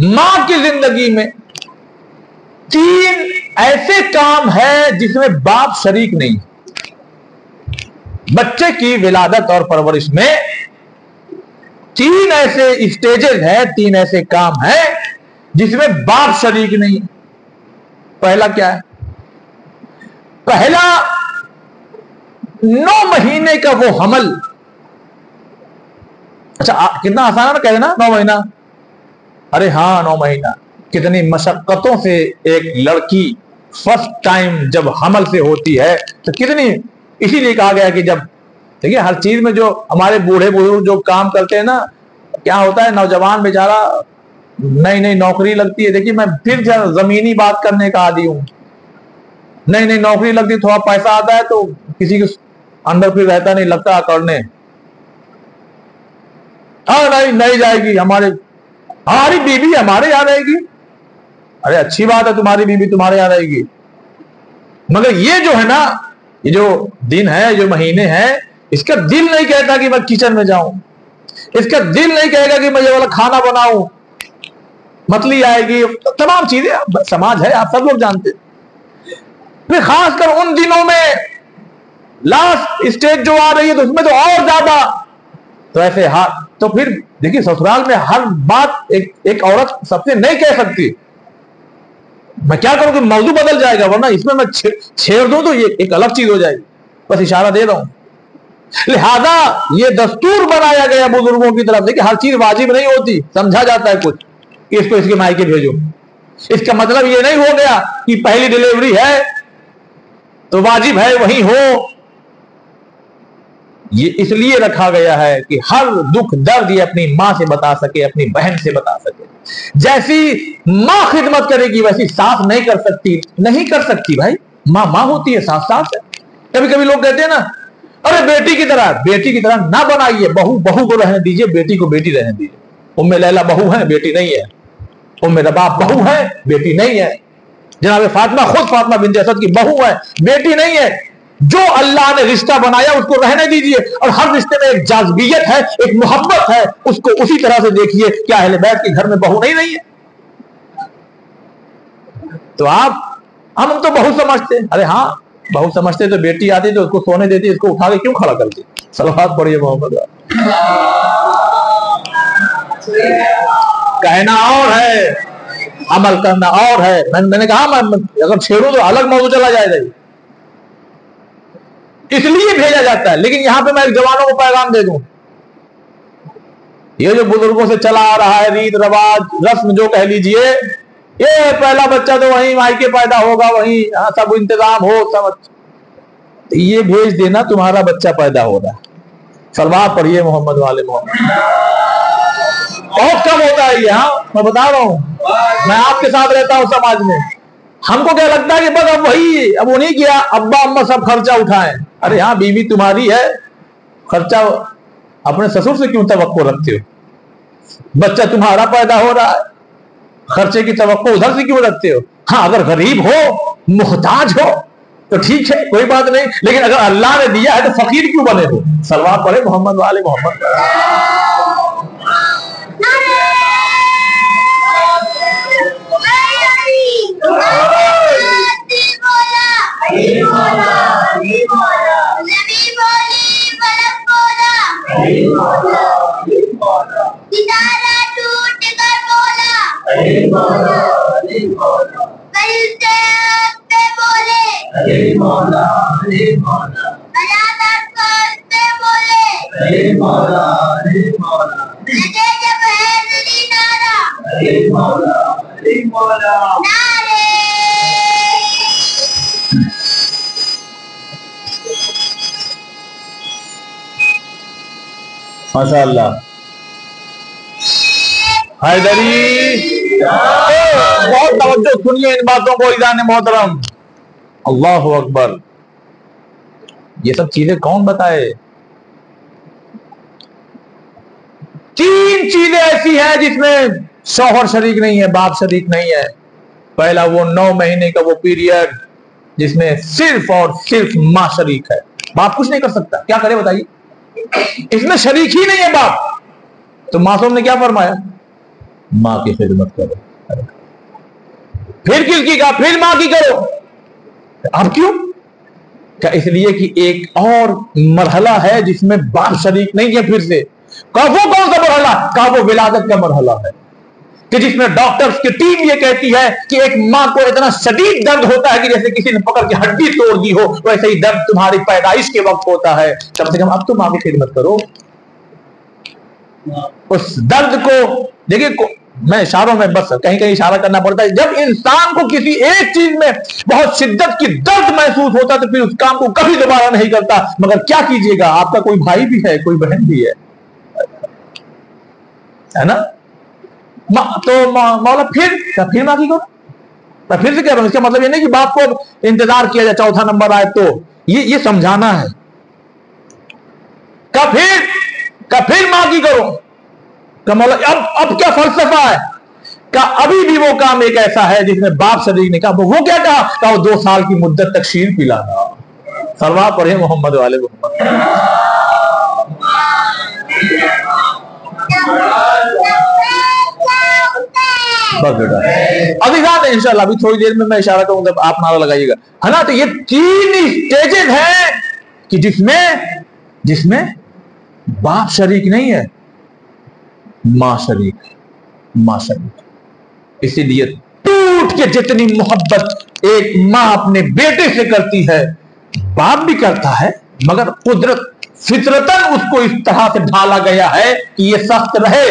ماں کی زندگی میں 3 ایسے کام ہیں جس میں باپ شریک نہیں۔ بچے کی ولادت اور پرورش میں 3 ایسے اسٹیجز ہیں، 3 ایسے کام ہیں جس میں باپ شریک نہیں۔ پہلا کیا ہے؟ پہلا 9 مہینے کا وہ حمل۔ اچھا کتنا آسان ہے نا کہہ دینا 9 مہینہ، ارے ہاں 9 مہینہ، کتنی مشقتوں سے ایک لڑکی فرسٹ ٹائم جب حمل سے ہوتی ہے تو کتنی، اسی لیے کہا گیا کہ جب دیکھیے ہر چیز میں جو ہمارے بوڑھے بزرگ جو کام کرتے ہیں نا، کیا ہوتا ہے نوجوان بیچارہ نئی نئی نوکری لگتی ہے، دیکھیے میں پھر زمینی بات کرنے کا عادی ہوں، نئی نئی نوکری لگتی ہے، تھوڑا پیسہ آتا ہے تو کسی کے اندر پھر رہتا نہیں، لگتا کرنے نہیں جائے گی، ہماری بیوی ہمارے یہاں رہے گی، ارے اچھی بات ہے تمہاری بیوی تمہارے یہاں رہے گی، مگر یہ جو ہے نا، یہ جو دن ہے، جو مہینے ہیں، اس کا دل نہیں کہتا کہ میں کچن میں جاؤں، اس کا دل نہیں کہے گا کہ میں یہ والا کھانا بناؤں، متلی آئے گی، تمام چیزیں سماج ہے آپ سب لوگ جانتے۔ پھر خاص کر ان دنوں میں لاسٹ اسٹیج جو آ رہی ہے تو اس میں تو اور زیادہ، تو ایسے تو پھر دیکھیے سسرال میں ہر بات ایک عورت سب سے نہیں کہہ سکتی، میں کیا کروں کہ موضوع بدل جائے گا، ورنہ اس میں چھیڑ دوں تو یہ ایک الگ چیز ہو جائے گی، بس اشارہ دے رہا ہوں۔ لہذا یہ دستور بنایا گیا بزرگوں کی طرف سے کہ ہر چیز واجب نہیں ہوتی، سمجھا جاتا ہے کچھ کہ اس کو اس کے مائکے بھیجو، اس کا مطلب یہ نہیں ہو گیا کہ پہلی ڈیلیوری ہے تو واجب ہے وہی ہو، یہ اس لیے رکھا گیا ہے کہ ہر دکھ درد یہ اپنی ماں سے بتا سکے، اپنی بہن سے بتا سکے۔ جیسی ماں خدمت کرے گی ویسی ساس نہیں کر سکتی، نہیں کر سکتی بھائی، ماں ماں ہوتی ہے، ساس ساس ہے۔ کبھی کبھی لوگ کہتے ہیں نا ارے بیٹی کی طرح نہ بنائیے، بہو کو رہنے دیجئے، بیٹی کو بیٹی رہنے دیجئے۔ ام لیلہ بہو ہے، بیٹی نہیں ہے، ام رباب بہو ہے، بیٹی نہیں ہے، جناب فاطمہ خود فاطمہ بنت اسد کی بہو ہے، بیٹی نہیں ہے۔ جو اللہ نے رشتہ بنایا اس کو رہنے دیجئے، اور ہر رشتے میں ایک جاذبیت ہے، ایک محبت ہے، اس کو اسی طرح سے دیکھیے۔ کیا اہل بیت کے گھر میں بہو نہیں ہے؟ تو ہم تو بہو سمجھتے، ارے ہاں بہو سمجھتے تو بیٹی آتی تو اس کو سونے دیتی، اس کو اٹھا کے کیوں کھڑا کرتی؟ صلوات پڑھیے محمد۔ کہنا اور ہے، عمل کرنا اور ہے۔ میں نے کہا میں اگر چھیڑوں تو الگ موضوع چلا جائے گا۔ اس لیے بھیجا جاتا ہے. لیکن یہاں پہ میں جوانوں کو پیغام دے دوں, یہ جو بزرگوں سے چلا آ رہا ہے ریت رواج رسم جو کہہ لیجئے, یہ پہلا بچہ تو وہیں مائکے پیدا ہوگا, وہیں سب انتظام ہو سب, یہ بھیج دینا تمہارا بچہ پیدا ہو رہا ہے. سلوات پڑھیے محمد والے محمد. بہت کم ہوتا ہے یہ, ہاں میں بتا رہا ہوں, میں آپ کے ساتھ رہتا ہوں سماج میں. ہم کو کیا لگتا ہے کہ بس اب وہی, اب انہیں کیا ابا اما سب خرچہ اٹھائیں. ارے ہاں بیوی تمہاری ہے, خرچہ اپنے سسر سے کیوں توقع رکھتے ہو؟ بچہ تمہارا پیدا ہو رہا ہے, خرچے کی توقع ادھر سے کیوں رکھتے ہو؟ ہاں اگر غریب ہو محتاج ہو تو ٹھیک ہے کوئی بات نہیں, لیکن اگر اللہ نے دیا ہے تو فقیر کیوں بنے ہو؟ سلوات پڑھے محمد والے محمد. ماشاء اللہ حیدری, بہت توجہ سنیے ان باتوں کو ایزان محترم. اللہ اکبر. یہ سب چیزیں کون بتائے؟ تین چیزیں ایسی ہیں جس میں شوہر شریک نہیں ہے, باپ شریک نہیں ہے. پہلا وہ 9 مہینے کا وہ پیریڈ جس میں صرف اور صرف ماں شریک ہے, باپ کچھ نہیں کر سکتا. کیا کرے بتائیے, اس میں شریک ہی نہیں ہے باپ. تو معصوم نے کیا فرمایا؟ ماں کی خدمت کرو. پھر کس کی کہا؟ پھر ماں کی کرو. اب کیوں؟ کہ اس لیے کہ ایک اور مرحلہ ہے جس میں باپ شریک نہیں ہے. پھر سے کہا وہ کون سا مرحلہ؟ کہا وہ ولادت کا مرحلہ ہے, کہ جس میں ڈاکٹرز کی ٹیم یہ کہتی ہے کہ ایک ماں کو اتنا شدید درد ہوتا ہے کہ جیسے کسی نے پکڑ کے ہڈی توڑ دی ہو, ویسے ہی درد تمہاری پیدائش کے وقت ہوتا ہے. کم سے کم اب تو ماں کی خدمت کرو. اس درد کو دیکھیے, میں اشاروں میں بس کہیں کہیں اشارہ کرنا پڑتا ہے. جب انسان کو کسی ایک چیز میں بہت شدت کی درد محسوس ہوتا ہے تو پھر اس کام کو کبھی دوبارہ نہیں کرتا. مگر کیا کیجیے گا, آپ کا کوئی بھائی بھی ہے, کوئی بہن بھی ہے نا. تو مولا پھر ماں کی کرو. میں پھر سے کہہ رہا ہوں, اس کا مطلب یہ نہیں کہ باپ کو انتظار کیا جائے چوتھا نمبر آئے تو. یہ سمجھانا ہے. پھر ماں کی کرو. کہ مولا اب کیا فلسفہ ہے؟ کہ ابھی بھی وہ کام ایک ایسا ہے جس میں باپ شریک نے کہا. وہ کیا کہا؟ کہ وہ 2 سال کی مدت تک شیر پلانا. سلوات پڑھے محمد والے محمد. بس بیٹا ابھی بات ہے انشاءاللہ, ابھی تھوڑی دیر میں اشارہ کروں گا, آپ نعرہ لگائیے گا, ہے نا. تو یہ 3 اسٹیجز ہیں کہ جس میں باپ شریک نہیں ہے, ماں شریک. اسی لیے ٹوٹ کے جتنی محبت ایک ماں اپنے بیٹے سے کرتی ہے باپ بھی کرتا ہے, مگر قدرت فطرتاً اس کو اس طرح سے ڈھالا گیا ہے کہ یہ سخت رہے.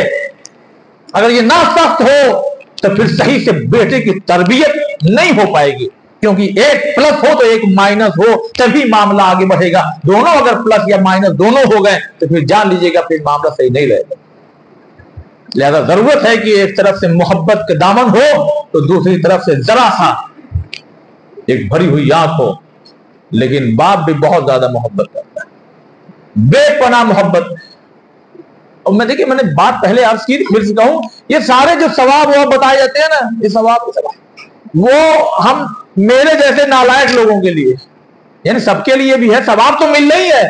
اگر یہ نہ سخت ہو تو پھر صحیح سے بیٹے کی تربیت نہیں ہو پائے گی, کیونکہ ایک پلس ہو تو ایک مائنس ہو تبھی معاملہ آگے بڑھے گا. دونوں اگر پلس یا مائنس دونوں ہو گئے تو پھر جان لیجیے گا پھر معاملہ صحیح نہیں رہے گا. لہذا ضرورت ہے کہ ایک طرف سے محبت کا دامن ہو تو دوسری طرف سے ذرا سا ایک بھری ہوئی آنکھ ہو. لیکن باپ بھی بہت زیادہ محبت کرتا ہے, بے پناہ محبت. اور میں دیکھیں, میں نے بات پہلے عرض کی, پھر سے کہوں, یہ سارے جو ثواب وہ بتائے جاتے ہیں نا, یہ ثواب وہ ہم میرے جیسے نالائق لوگوں کے لیے, یعنی سب کے لیے بھی ہے. ثواب تو مل رہی ہے.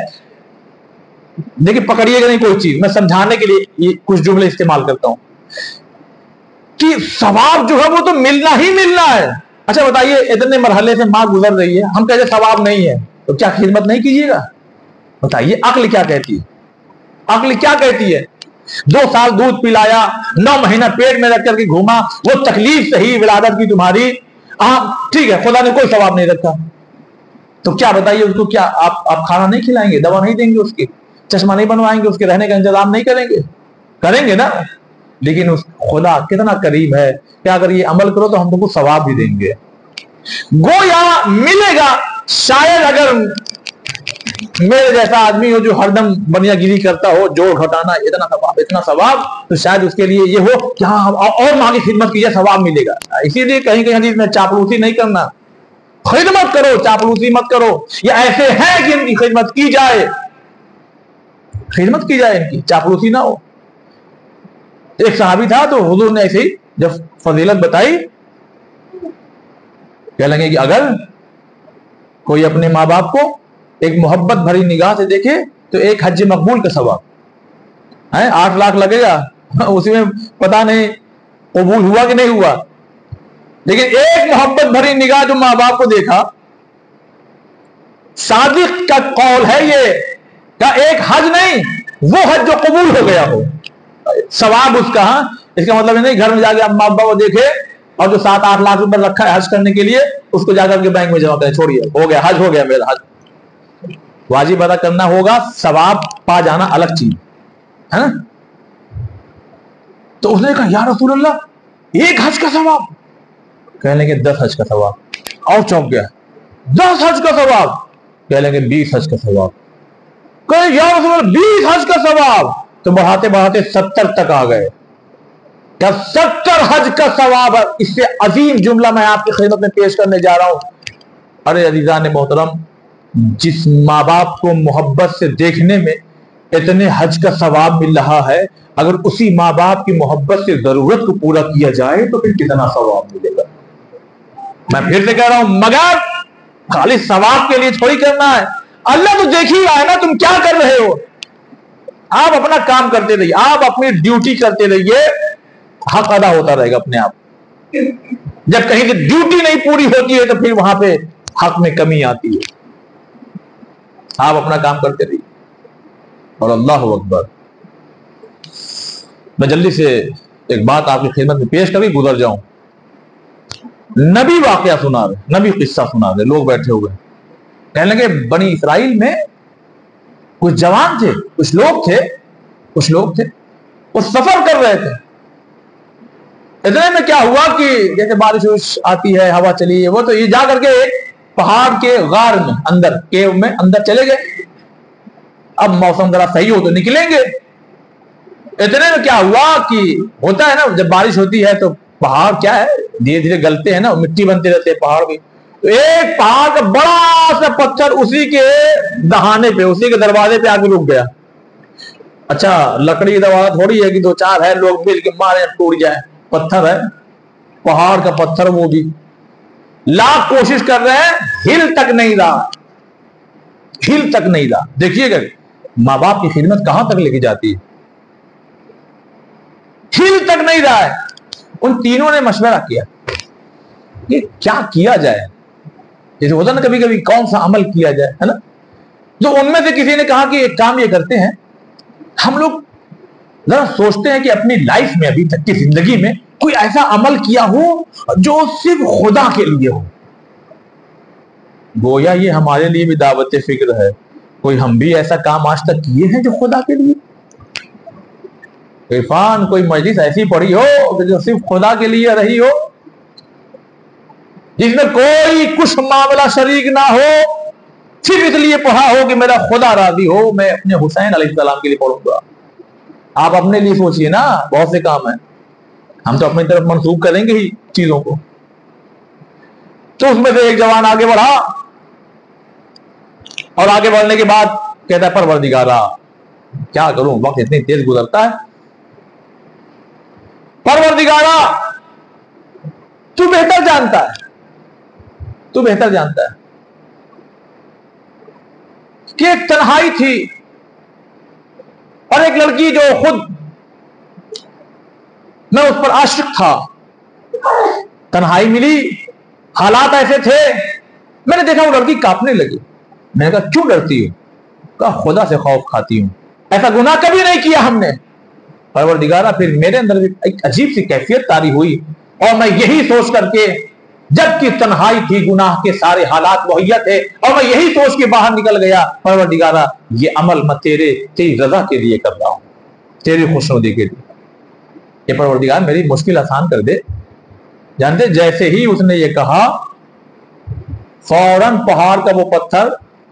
دیکھیں پکڑیے گا نہیں کوئی چیز, میں سمجھانے کے لیے یہ کچھ جملے استعمال کرتا ہوں کہ ثواب جو ہے وہ تو ملنا ہی ملنا ہے. اچھا بتائیے, اتنے مرحلے سے ماں گزر رہی ہے, ہم کہتے ثواب نہیں ہے, تو کیا خدمت نہیں کیجیے گا؟ بتائیے عقل کیا کہتی ہے؟ عقل کیا کہتی ہے؟ 2 سال دودھ پلایا, 9 مہینہ پیٹ میں رکھ کر کے گھوما, وہ تکلیف صحیح ولادت کی تمہاری, ٹھیک ہے, خدا نے کوئی ثواب نہیں رکھا. تو کیا بتائیے اس کو، کیا آپ کھانا نہیں کھلائیں گے، دوا نہیں دیں گے، اس کی چشمہ نہیں بنوائیں گے، اس کے رہنے کا انتظام نہیں کریں گے؟ کریں گے نا. لیکن اس خدا کتنا قریب ہے کہ اگر یہ عمل کرو تو ہم تم کو ثواب بھی دیں گے. گویا ملے گا. شاید اگر میرے جیسا آدمی ہو جو ہر دم بنیا گیری کرتا ہو، جوڑ گھٹانا، اتنا ثواب، تو شاید اس کے لیے یہ ہو کہ ہاں اور ماں کی خدمت کیجیے، ثواب ملے گا. اسی لیے کہیں کہیں حدیث میں چاپلوسی نہیں کرنا، خدمت کرو، چاپلوسی مت کرو. یہ ایسے ہیں کہ ان کی خدمت کی جائے، خدمت کی جائے، ان کی چاپلوسی نہ ہو. ایک صحابی تھا تو حضور نے ایسے ہی جب فضیلت بتائی، کہنے لگے کہ اگر کوئی اپنے ماں باپ کو ایک محبت بھری نگاہ سے دیکھے تو ایک حج مقبول کا ثواب ہے. 8 لاکھ لگے گا اسی میں، پتہ نہیں قبول ہوا کہ نہیں ہوا، لیکن ایک محبت بھری نگاہ جو ماں باپ کو دیکھا، صادق کا قول ہے یہ کہ ایک حج نہیں، وہ حج جو قبول ہو گیا ہو، ثواب اس کا. اس کا مطلب نہیں گھر میں جا کے ماں باپ کو دیکھے اور جو 7-8 لاکھ روپے رکھا ہے حج کرنے کے لیے اس کو جا کر کے بینک میں جمع کرے، چھوڑیے ہو گیا حج، ہو گیا میرا حج. واجب ادا کرنا ہوگا، ثواب پا جانا الگ چیز ہے نا. تو اس نے کہا یا رسول اللہ 1 حج کا ثواب، کہنے لگے 10 حج کا ثواب. اور چونک گیا، 10 حج کا ثواب، کہنے لگے 20 حج کا ثواب. کہ یا رسول اللہ 20 حج کا ثواب، تو بڑھاتے بڑھاتے 70 تک آ گئے. کیا 70 حج کا ثواب ہے؟ اس سے عظیم جملہ میں آپ کی خدمت میں پیش کرنے جا رہا ہوں. ارے عزیزان محترم، جس ماں باپ کو محبت سے دیکھنے میں اتنے حج کا ثواب مل رہا ہے، اگر اسی ماں باپ کی محبت سے ضرورت کو پورا کیا جائے تو پھر کتنا ثواب ملے گا. میں پھر سے کہہ رہا ہوں، مگر خالی ثواب کے لیے تھوڑی کرنا ہے. اللہ تو دیکھ ہی رہا ہے نا تم کیا کر رہے ہو. آپ اپنا کام کرتے رہیے، آپ اپنی ڈیوٹی کرتے رہیے، حق ادا ہوتا رہے گا اپنے آپ. جب کہیں کہ ڈیوٹی نہیں پوری ہوتی ہے تو پھر وہاں پہ حق میں کمی آتی ہے. آپ اپنا کام کرتے رہیے. اور اللہ اکبر، میں جلدی سے ایک بات آپ کی خدمت میں پیش کر کے گزر جاؤں. نبی واقعہ سنا رہے، نبی قصہ سنا رہے، لوگ بیٹھے ہوئے کہنے لگے بنی اسرائیل میں کچھ جوان تھے، کچھ لوگ تھے وہ سفر کر رہے تھے. اتنے میں کیا ہوا کہ جیسے بارش آتی ہے، ہوا چلی ہے، وہ تو یہ جا کر کے ایک پہاڑ کے غار میں اندر، کیو میں اندر چلے گئے. اب موسم ذرا صحیح ہو تو نکلیں گے. اتنے میں کیا ہوا کہ ہوتا ہے نا جب بارش ہوتی ہے تو پہاڑ کیا ہے دھیرے دھیرے گلتے ہیں نا، مٹی بنتے رہتے ہیں پہاڑ بھی. تو ایک پہاڑ کا بڑا سا پتھر اسی کے دہانے پہ، اسی کے دروازے پہ آ کے رک گیا. اچھا لکڑی کا دروازہ تھوڑی ہے کہ 2-4 ہے لوگ مل کے مارے ٹوٹ جائے، پتھر ہے، پہاڑ کا پتھر، وہ بھی لاکھ کوشش کر رہے ہیں، ہل تک نہیں رہا. دیکھیے گا ماں باپ کی خدمت کہاں تک لے کے جاتی ہے. ہل تک نہیں رہا ہے. ان تینوں نے مشورہ کیا کہ کیا کیا جائے. جیسے ہوتا نا کبھی کبھی کون سا عمل کیا جائے، ہے نا. تو ان میں سے کسی نے کہا کہ ایک کام یہ کرتے ہیں، ہم لوگ ذرا سوچتے ہیں کہ اپنی لائف میں ابھی تک کی زندگی میں کوئی ایسا عمل کیا ہو جو صرف خدا کے لیے ہو. گویا یہ ہمارے لیے بھی دعوت فکر ہے. کوئی ہم بھی ایسا کام آج تک کیے ہیں جو خدا کے لیے. عرفان کوئی مجلس ایسی پڑی ہو جو صرف خدا کے لیے رہی ہو، جس میں کوئی کچھ معاملہ شریک نہ ہو، صرف اس لیے پڑھا ہو کہ میرا خدا راضی ہو، میں اپنے حسین علیہ السلام کے لیے پڑھوں گا. آپ اپنے لیے سوچئے نا، بہت سے کام ہیں، ہم تو اپنی طرف منسوخ کریں گے ہی چیزوں کو. تو اس میں سے ایک جوان آگے بڑھا اور آگے بڑھنے کے بعد کہتا ہے پروردگارا کیا کروں، وقت اتنی تیز گزرتا ہے. پروردگارا تو بہتر جانتا ہے کہ ایک تنہائی تھی اور ایک لڑکی جو خود میں اس پر عاشق تھا. تنہائی ملی، حالات ایسے تھے، میں نے دیکھا وہ لڑکی کانپنے لگی. میں نے کہا کیوں ڈرتی ہوں؟ کہا خدا سے خوف کھاتی ہوں، ایسا گناہ کبھی نہیں کیا ہم نے. پروردگارا پھر میرے اندر ایک عجیب سی کیفیت طاری ہوئی اور میں یہی سوچ کر کے جب کہ تنہائی تھی، گناہ کے سارے حالات مہیا تھے، اور میں یہی سوچ کے باہر نکل گیا پروردگارا یہ عمل میں تیری رضا کے لیے کر رہا ہوں، تیری خوشنودی کے لیے، یہ پروردگار میری مشکل آسان کر دے۔ جانتے جیسے ہی اس نے یہ کہا فوراً پہاڑ کا وہ پتھر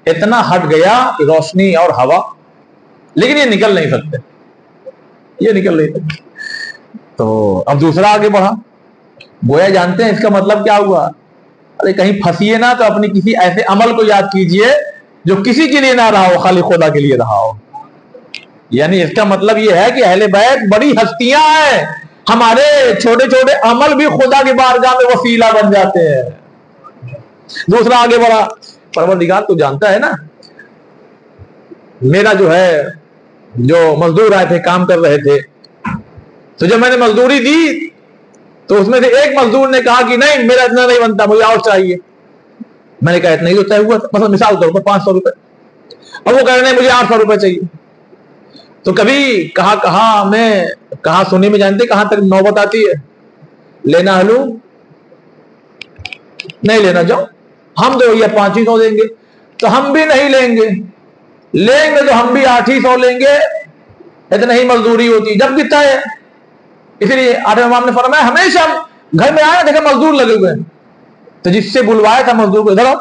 اتنا ہٹ گیا کہ روشنی اور ہوا، لیکن یہ نکل نہیں سکتے، یہ نکل نہیں سکتے۔ تو اب دوسرا آگے بڑھا، گویا جانتے ہیں اس کا مطلب کیا ہوا؟ ارے کہیں پھنسیے نہ تو اپنی کسی ایسے عمل کو یاد کیجئے جو کسی کے لیے نہ رہا ہو، خالی خدا کے لیے رہا ہو۔ یعنی اس کا مطلب یہ ہے کہ اہل بیت بڑی ہستیاں ہیں، ہمارے چھوٹے چھوٹے عمل بھی خدا کی بارگاہ میں وسیلہ بن جاتے ہیں۔ دوسرا آگے بڑھا، پروردگار تو جانتا ہے نا، میرا جو مزدور آئے تھے کام کر رہے تھے، تو جب میں نے مزدوری دی تو اس میں سے ایک مزدور نے کہا کہ نہیں میرا اتنا نہیں بنتا، مجھے اور چاہیے۔ میں نے کہا اتنا ہی تو طے ہوا تھا، مثلا مثال طور پر 500 روپے، اور وہ کہہ رہے ہیں مجھے 800 روپے چاہیے۔ تو کبھی کہاں سنی میں جانتے کہاں تک نوبت آتی ہے، لینا ہلو نہیں لینا جاؤ، ہم تو یہ 500 دیں گے، تو ہم بھی نہیں لیں گے تو ہم بھی 800 لیں گے، اتنا ہی مزدوری ہوتی جب بھی طے ہے۔ اسی لیے آٹھویں امام نے فرمایا ہمیشہ گھر میں آیا دیکھا مزدور لگے ہوئے ہیں، تو جس سے بلوایا تھا مزدور کو ادھر آؤ،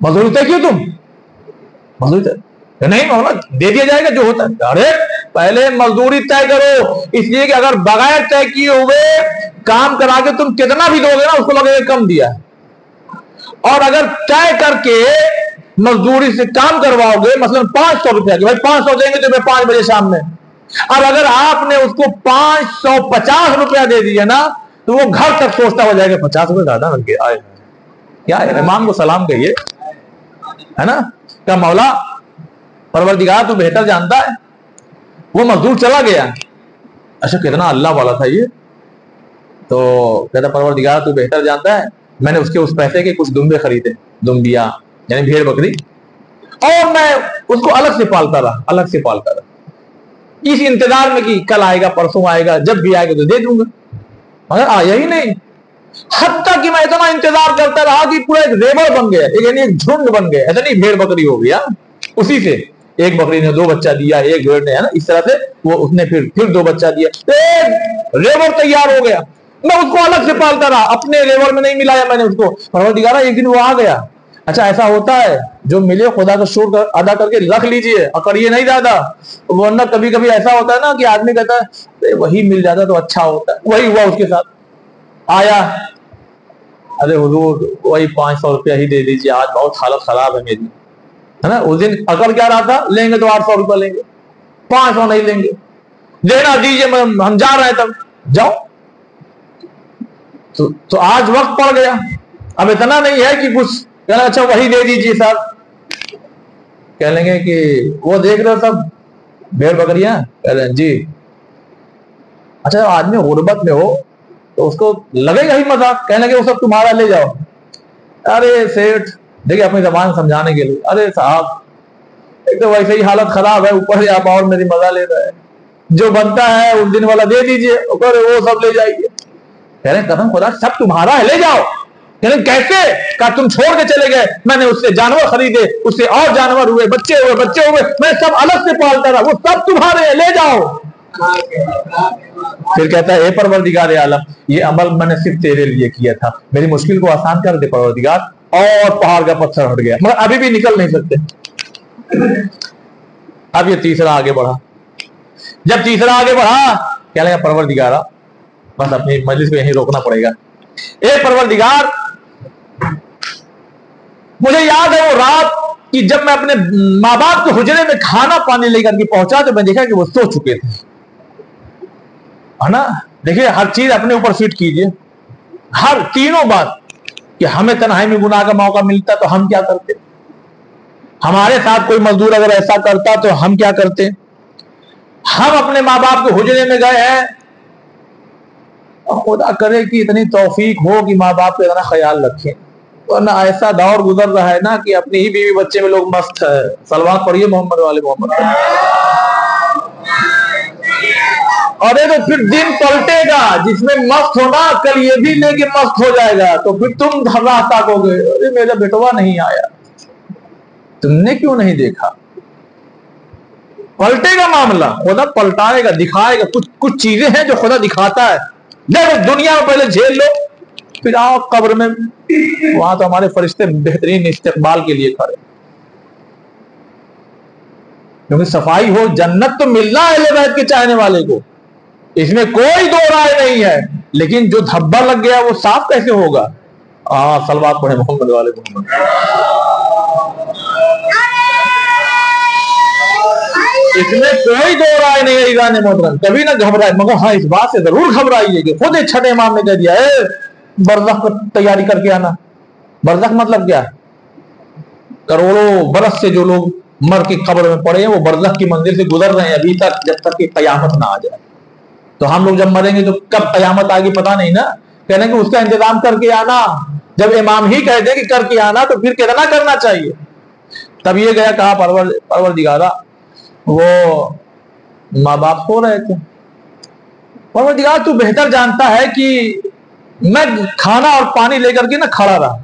مزدور طے کیوں تم؟ مزدور طے نہیں مولا دے دیا جائے گا جو ہوتا ہے۔ ارے پہلے مزدوری طے کرو، اس لیے کہ اگر بغیر طے کیے ہوئے کام کرا کے تم کتنا بھی دو گے نا اس کو لگے گا کم دیا ہے، اور اگر طے کر کے مزدوری سے کام کرواؤ گے مثلا 500 روپیہ کی، بھائی 500 دیں گے تو 5 بجے شام میں، اب اگر آپ نے اس کو 550 روپیہ دے دیا نا تو وہ گھر تک سوچتا ہو جائے گا 50 روپے زیادہ لگ گئے، کیا ہے امام کو سلام کہیے، ہے نا، کیا مولا پروردگار تو بہتر جانتا ہے۔ وہ مزدور چلا گیا، اچھا کتنا اللہ والا تھا یہ، تو کہتا پروردگار تو بہتر جانتا ہے، میں نے اس کے اس پیسے کے کچھ دمبے خریدے، دمبیا یعنی بھیڑ بکری، اور میں اس کو الگ سے پالتا رہا، اس انتظار میں کہ کل آئے گا پرسوں آئے گا، جب بھی آئے گا تو دے دوں گا، مگر آیا ہی نہیں، حتیٰ کہ میں اتنا انتظار کرتا رہا کہ پورا ایک ریبڑ بن گیا، یعنی ایک جھنڈ بن گیا، ایسا نہیں بھیڑ بکری ہو گیا، اسی سے ایک بکری نے 2 بچہ دیا، ایک بھیڑ نے، ہے نا، اس طرح سے وہ اس نے پھر 2 بچہ دیا، ایک ریبڑ تیار ہو گیا، میں اس کو الگ سے پالتا رہا، اپنے ریبڑ میں نہیں ملایا میں نے اس کو، پروردگارا ایک دن وہ آ گیا۔ اچھا ایسا ہوتا ہے جو ملے خدا کا شکر ادا کر کے رکھ لیجئے اور کریے نہیں زیادہ، ورنہ کبھی کبھی ایسا ہوتا ہے نا کہ آدمی کہتا ہے وہی مل جاتا تو اچھا ہوتا ہے، وہی ہوا اس کے ساتھ، آیا ارے حضور وہی 500 روپیہ ہی دے دیجیے، آج بہت حالت خراب ہے میری، ہے نا، اس دن اکڑ کیا رہا تھا لیں گے تو 800 روپیہ لیں گے، 500 نہیں لیں گے، لینا دیجیے ہم جا رہے ہیں، تب جاؤ، تو آج وقت پڑ گیا، اب اتنا نہیں ہے کہ کچھ کہنا اچھا وہی دے دیجیے صاحب، کہہ لیں گے کہ وہ دیکھ رہے سب بھیڑ بکریاں، کہہ لیں جی، اچھا آدمی غربت میں ہو تو اس کو لگے گا ہی مذاق، کہنے لگے وہ سب تمہارا لے جاؤ، ارے سیٹھ دیکھیں اپنی زبان سمجھانے کے لیے، ارے صاحب ایک تو ویسے ہی حالت خراب ہے، اوپر سے آپ اور میری مزہ لے رہے ہیں، جو بنتا ہے اس دن والا دے دیجیے، وہ سب لے جائیے، کہہ رہے قدم خدا سب تمہارا ہے لے جاؤ، کہہ رہے کیسے؟ کہا تم چھوڑ کے چلے گئے، میں نے اس سے جانور خریدے، اس سے اور جانور ہوئے، بچے ہوئے، میں سب الگ سے پالتا رہا، وہ سب تمہارے ہیں لے جاؤ۔ پھر کہتا ہے اے پروردگار عالم یہ عمل میں نے صرف تیرے لیے کیا تھا، میری مشکل کو آسان کر دے پروردگار، اور پہاڑ کا پتھر ہٹ گیا، مگر ابھی بھی نکل نہیں سکتے۔ اب یہ تیسرا آگے بڑھا، جب تیسرا آگے بڑھا کیا لگا پروردگارا بس اپنی مجلس کو یہیں روکنا پڑے گا، اے پروردگار مجھے یاد ہے وہ رات کہ جب میں اپنے ماں باپ کے حجرے میں کھانا پانی لے کر کے پہنچا تو میں دیکھا کہ وہ سو چکے تھے، ہے نا، دیکھیے ہر چیز اپنے اوپر فٹ کیجئے، ہر تینوں بات کہ ہمیں تنہائی میں گناہ کا موقع ملتا تو ہم کیا کرتے، ہمارے ساتھ کوئی مزدور اگر ایسا کرتا تو ہم کیا کرتے، ہم اپنے ماں باپ کے حجرے میں گئے ہیں، خدا کرے کہ اتنی توفیق ہو کہ ماں باپ کا اتنا خیال رکھیں، ورنہ ایسا دور گزر رہا ہے نا کہ اپنی ہی بیوی بچے میں لوگ مست ہے، صلوات پڑھیے محمد والے محمد۔ ارے تو پھر دن پلٹے گا، جس میں مست ہونا کل یہ بھی لے کے مست ہو جائے گا، تو پھر تم راہ تاکو گے، ارے میرا بیٹوا نہیں آیا، تم نے کیوں نہیں دیکھا؟ پلٹے گا معاملہ، خدا پلٹائے گا، دکھائے گا. کچھ چیزیں ہیں جو خدا دکھاتا ہے. دنیا میں پہلے جھیل لو، پھر آؤ قبر میں، وہاں تو ہمارے فرشتے بہترین استقبال کے لیے کھڑے. کیونکہ صفائی ہو، جنت تو ملنا ہے اہل بیت کے چاہنے والے کو، اس میں کوئی دو رائے نہیں ہے. لیکن جو دھبا لگ گیا وہ صاف کیسے ہوگا؟ صلوات پڑھیں محمد والے محمد. اس میں کوئی دو رائے نہیں ہے ایران محترم. کبھی نہ گھبرائے، مگر ہاں اس بات سے ضرور گھبرائیے کہ خود چھٹے امام نے کہہ دیا برزخ کو تیاری کر کے آنا. برزخ مطلب کیا؟ کروڑوں برس سے جو لوگ مر کے قبر میں پڑے ہیں وہ برزخ کی منزل سے گزر رہے ہیں ابھی تک، جب تک کہ قیامت نہ آ جائے. تو ہم لوگ جب مریں گے تو کب قیامت آئے گی پتہ نہیں نا. کہنے کہ اس کا انتظام کر کے آنا. جب امام ہی کہہ دے کہ کر کے آنا تو پھر کتنا کرنا چاہیے. تب یہ گیا کہا پروردگارا، وہ ماں باپ سو رہے تھے، پروردگار تو بہتر جانتا ہے کہ میں کھانا اور پانی لے کر کے نہ کھڑا رہا،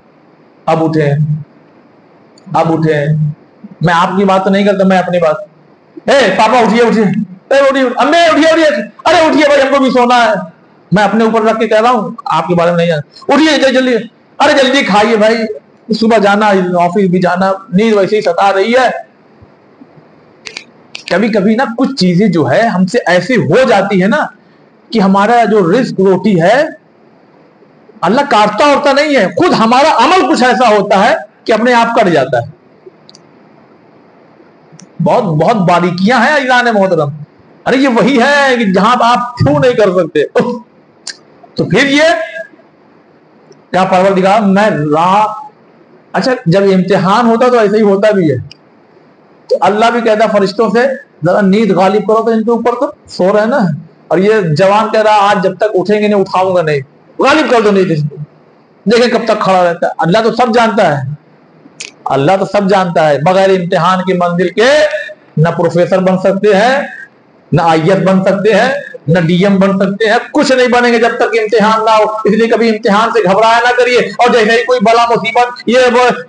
اب اٹھے، میں آپ کی بات تو نہیں کرتا، میں اپنی بات. پاپا اٹھیے، امی اٹھیے، ارے اٹھیے بھائی ہم کو بھی سونا ہے. میں اپنے اوپر رکھ کے کہہ رہا ہوں، آپ کے بارے میں نہیں جانتا. اٹھیے جلدی، ارے جلدی کھائیے بھائی، صبح جانا، آفس بھی جانا، نیند ویسے ہی ستا رہی ہے. کبھی کبھی نا کچھ چیزیں جو ہے ہم سے ایسے ہو جاتی ہے نا کہ ہمارا جو رزق روٹی ہے اللہ کاٹتا ہوتا نہیں ہے، خود ہمارا عمل کچھ ایسا ہوتا ہے کہ اپنے آپ کٹ جاتا ہے. بہت بہت باریکیاں ہیں ایران محترم. ارے یہ وہی ہے کہ جہاں آپ چھو نہیں کر سکتے. تو پھر یہ کیا پروردگار میں اچھا جب امتحان ہوتا تو ایسے ہی ہوتا بھی ہے. تو اللہ بھی کہتا فرشتوں سے ذرا نیند غالب کرو تو ان کے اوپر، تو سو رہے نا. اور یہ جوان کہہ رہا آج جب تک اٹھیں گے نہیں اٹھاؤں گا نہیں، غالب کر دو نیند اس کو، دیکھیں کب تک کھڑا رہتا ہے. اللہ تو سب جانتا ہے، اللہ تو سب جانتا ہے. بغیر امتحان کی منزل کے نہ پروفیسر بن سکتے ہیں، نہ آئی ایس بن سکتے ہیں، نہ ڈی ایم بن سکتے ہیں. کچھ نہیں بنیں گے جب تک امتحان نہ ہو. اس لیے کبھی امتحان سے گھبرایا نہ کریے. اور جیسے ہی کوئی بلا مصیبت یہ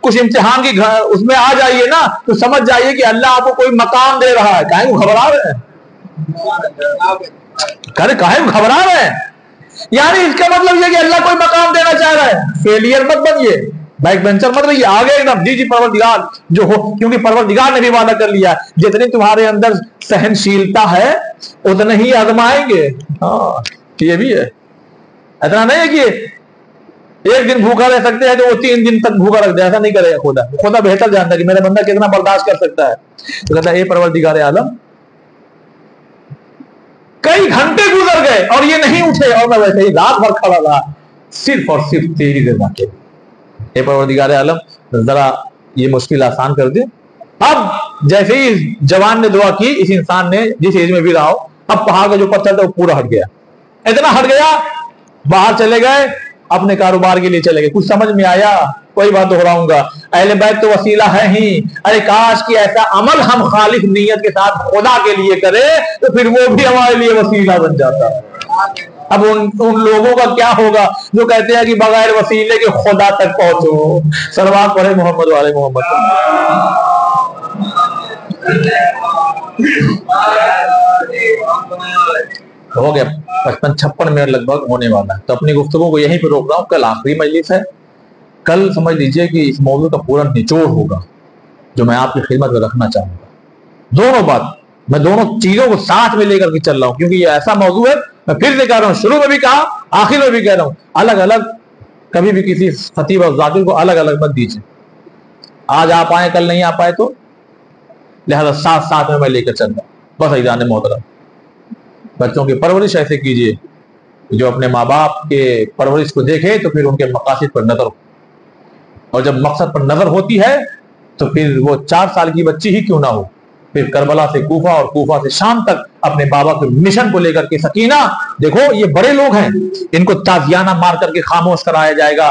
کچھ امتحان کی اس میں آ جائیے نا تو سمجھ جائیے کہ اللہ آپ کو کوئی مقام دے رہا ہے. کہیں وہ گھبرا رہے ہیں، کہیں گھبرا رہے ہیں، یعنی اس کا مطلب یہ کہ اللہ کوئی مقام دینا چاہ رہا ہے. فیلئر مت بنیے، بیک بینچر مت رہیے، آگے ایک دم جی پروردگار جو ہو، کیونکہ پروردگار نے بھی وعدہ کر لیا جتنی تمہارے اندر سہنشیلتا ہے اتنا ہی آزمائیں گے. ہاں یہ بھی ہے، اتنا نہیں ہے کہ ایک دن بھوکا رہ سکتے ہیں تو وہ 3 دن تک بھوکا رکھ دے. ایسا نہیں کرے گا خدا بہتر جانتا ہے کہ میرا بندہ کتنا برداشت کر سکتا ہے. تو کہتا ہے اے پروردگار عالم کئی گھنٹے گزر گئے اور یہ نہیں اٹھے اور میں ویسے ہی رات بھر کھڑا رہا صرف اور صرف تیری رضا کے. اے پروردگار عالم ذرا یہ مشکل آسان کر دے. اب جیسے ہی جوان نے دعا کی، اس انسان نے جس ایج میں بھی رہا ہو، اب پہاڑ کا جو پتھر تھا وہ پورا ہٹ گیا. اتنا ہٹ گیا باہر چلے گئے، اپنے کاروبار کے لیے چلے گئے. کچھ سمجھ میں آیا؟ کوئی بات دہراؤں گا، اہل بیت تو وسیلہ ہے ہی. ارے کاش کہ ایسا عمل ہم خالص نیت کے ساتھ خدا کے لیے کرے تو پھر وہ بھی ہمارے لیے وسیلہ بن جاتا. اب ان لوگوں کا کیا ہوگا جو کہتے ہیں کہ بغیر وسیلے کے خدا تک پہنچو. صلوات پڑھے محمد والے محمد. ہو گیا 55-56 منٹ لگ بھگ ہونے والا ہے، تو اپنی گفتگو کو یہیں پہ روک رہا ہوں. کل آخری مجلس ہے. کل سمجھ لیجئے کہ اس موضوع کا پورا نچوڑ ہوگا جو میں آپ کی خدمت میں رکھنا چاہوں گا. دونوں بات میں دونوں چیزوں کو ساتھ میں لے کر کے چل رہا ہوں، کیونکہ یہ ایسا موضوع ہے. میں پھر سے کہہ رہا ہوں، شروع میں بھی کہا آخر میں بھی کہہ رہا ہوں، الگ الگ کبھی بھی کسی خطیب اور ذاکر کو الگ الگ مت دیجیے. آج آپ آئے کل نہیں آ پائے تو لہذا ساتھ ساتھ میں لے کر چل رہا ہوں. بس ایزان محترم بچوں کی پرورش ایسے کیجیے جو اپنے ماں باپ کے پرورش کو دیکھے تو پھر ان کے مقاصد پر نظر ہو، اور جب مقصد پر نظر ہوتی ہے تو پھر وہ 4 سال کی بچی ہی کیوں نہ ہو، پھر کربلا سے کوفہ اور کوفہ سے شام تک اپنے بابا کے مشن کو لے کر کے. سکینہ دیکھو یہ بڑے لوگ ہیں، ان کو تازیانہ مار کر کے خاموش کرایا جائے گا.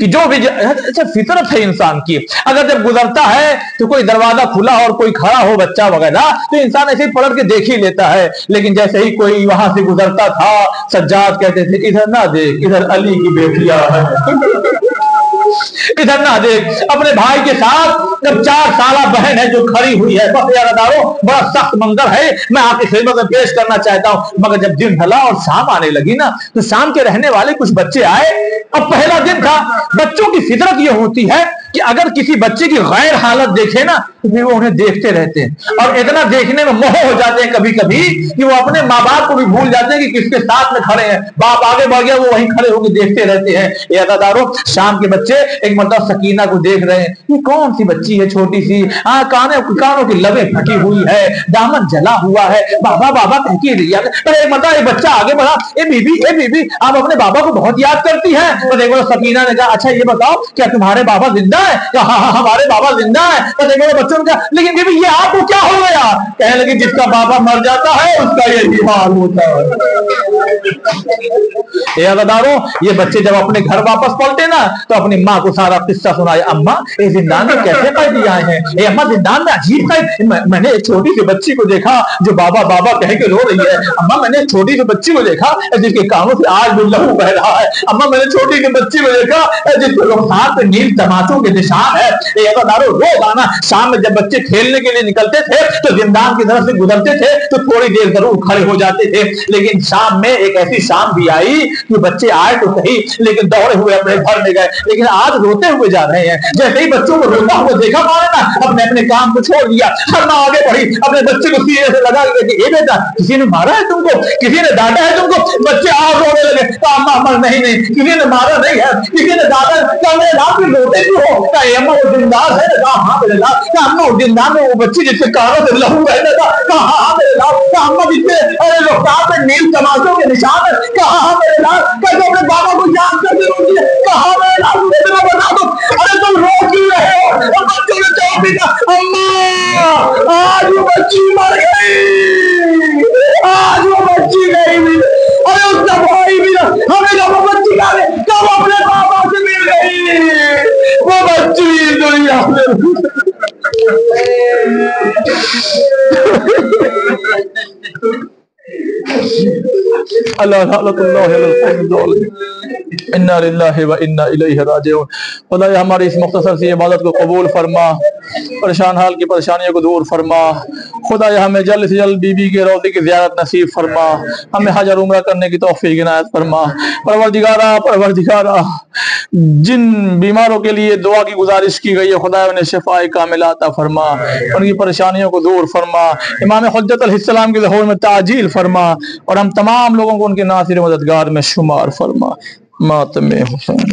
کہ جو بھی اچھا فطرت ہے انسان کی، اگر جب گزرتا ہے تو کوئی دروازہ کھلا اور کوئی کھڑا ہو بچہ وغیرہ تو انسان ایسے ہی پلٹ کے دیکھ ہی لیتا ہے، لیکن جیسے ہی کوئی وہاں سے گزرتا تھا سجاد کہتے تھے ادھر نہ دیکھ، ادھر علی کی بیٹیاں ہیں ادھر نہ دیکھ۔ اپنے بھائی کے ساتھ جب 4 سالہ بہن ہے جو کھڑی ہوئی ہے، بڑا سخت منظر ہے، میں آپ کی خدمت میں پیش کرنا چاہتا ہوں۔ مگر جب دن ڈھلا اور شام آنے لگی نا تو شام کے رہنے والے کچھ بچے آئے۔ اب پہلا دن تھا، بچوں کی فطرت یہ ہوتی ہے کہ اگر کسی بچے کی غیر حالت دیکھے نا تو پھر وہ انہیں دیکھتے رہتے ہیں، اور اتنا دیکھنے میں موہ ہو جاتے ہیں کبھی کبھی کہ وہ اپنے ماں باپ کو بھی بھول جاتے ہیں کہ کس کے ساتھ میں کھڑے ہیں، باپ آگے بڑھ گیا وہ وہیں کھڑے ہو کے دیکھتے رہتے ہیں۔ یہ عزاداروں، شام کے بچے ایک مرتبہ سکینہ کو دیکھ رہے ہیں، یہ کون سی بچی ہے چھوٹی سی، کانوں کی لبیں پھٹی ہوئی ہے، دامن جلا ہوا ہے، بابا بابا کہہ کے لیا۔ ایک مرتبہ ایک بچہ آگے بڑھا، اے بی بی آپ اپنے بابا کو بہت یاد کرتی ہیں؟ اور ایک مرتبہ سکینہ نے کہا اچھا یہ بتاؤ کیا تمہارے بابا زندہ ہے؟ ہاں ہمارے بابا زندہ ہے۔ اور ایک مرتبہ بچوں نے کہا لیکن بی بی یہ آپ کو کیا ہو گیا؟ کہنے لگے جس کا بابا مر جاتا ہے اس کا یہی حال ہوتا ہے۔ اے عزاداروں، یہ بچے جب اپنے گھر واپس پلٹے نا تو اپنی ماں کو سارا قصہ سنایا، اماں اے زندان میں کیسے قیدی آئے ہیں؟ اے اماں زندان میں عجیب قید، میں نے ایک چھوٹی سی بچی کو دیکھا جو بابا بابا کہہ کے رو رہی ہے، اماں میں نے ایک چھوٹی سی بچی کو دیکھا جس کے کانوں سے آج بھی لہو بہ رہا ہے، اماں میں نے چھوٹی سی بچی کو دیکھا جس کے رخسار پہ نیل تماچوں کے نشان ہے۔ اے عزاداروں، روزانہ شام میں جب بچے کھیلنے کے لیے نکلتے تھے تو زندان کی طرف سے گزرتے تھے تو تھوڑی دیر ضرور کھڑے ہو جاتے تھے، لیکن شام میں ایک ایسی شام بھی آئی کہ بچے آئے تو صحیح لیکن دوڑے ہوئے اپنے گھر میں گئے، لیکن آج روتے ہوئے جا رہے ہیں۔ جیسے ہی بچوں کو روتا ہوا دیکھا ماں نے نا اپنے کام کو چھوڑ دیا، ہر ماں آگے بڑھی اپنے بچے کو سینے سے لگا کے کہ اے بیٹا کسی نے مارا ہے تم کو، کسی نے ڈانٹا ہے تم کو؟ بچے آج رونے لگے، اماں نہیں کسی نے مارا نہیں ہے، کسی نے ڈانٹا ہے۔ کہا میرے لاپ میں روتے کیوں ہو؟ کہا اے اماں وہ زندہ ہے۔ کہا ہاں میرے لاپ۔ کہا اماں وہ زندہ میں وہ بچی جس کے کانوں سے لہو بہتا تھا؟ کہا ہاں میرے لاپ۔ کہا اماں جس کے رخسار پہ نیل تماچوں کے نشان ہے؟ کہا ہاں میرے لاپ۔ کہا جو اپنے بابا کو یاد کرتے روتی ہے؟ کہا میرے لاپ۔ اتنا بتا دو ارے تم رو کیوں رہے ہو؟ اور بچوں نے جواب دیا اماں آج وہ بچی مر گئی، آج وہ بچی گئی بھی، ارے اس کا بھائی بھی ہمیں جب وہ بچی کا کب اپنے بابا سے مل گئی، وہ بچی دنیا میں اللہ لعنت اللہ علی القوم الظالمین، انا للہ و انا الیہ راجعون۔ خدایا ہماری اس مختصر سی عبادت کو قبول فرما، پریشان حال کی پریشانیوں کو دور فرما۔ خدایا ہمیں جلد سے جلد بی بی کے روضے کی زیارت نصیب فرما، ہمیں حج اور عمرہ کرنے کی توفیق عنایت فرما۔ پروردگارا جن بیماروں کے لیے دعا کی گزارش کی گئی ہے خدایا انہیں شفاء کاملہ عطا فرما، ان کی پریشانیوں کو دور فرما، امام حجت علیہ السلام کے ظہور میں تعجیل فرما، اور ہم تمام لوگوں کو ان کے ناصر مددگار میں شمار فرما۔ ماتم حسین۔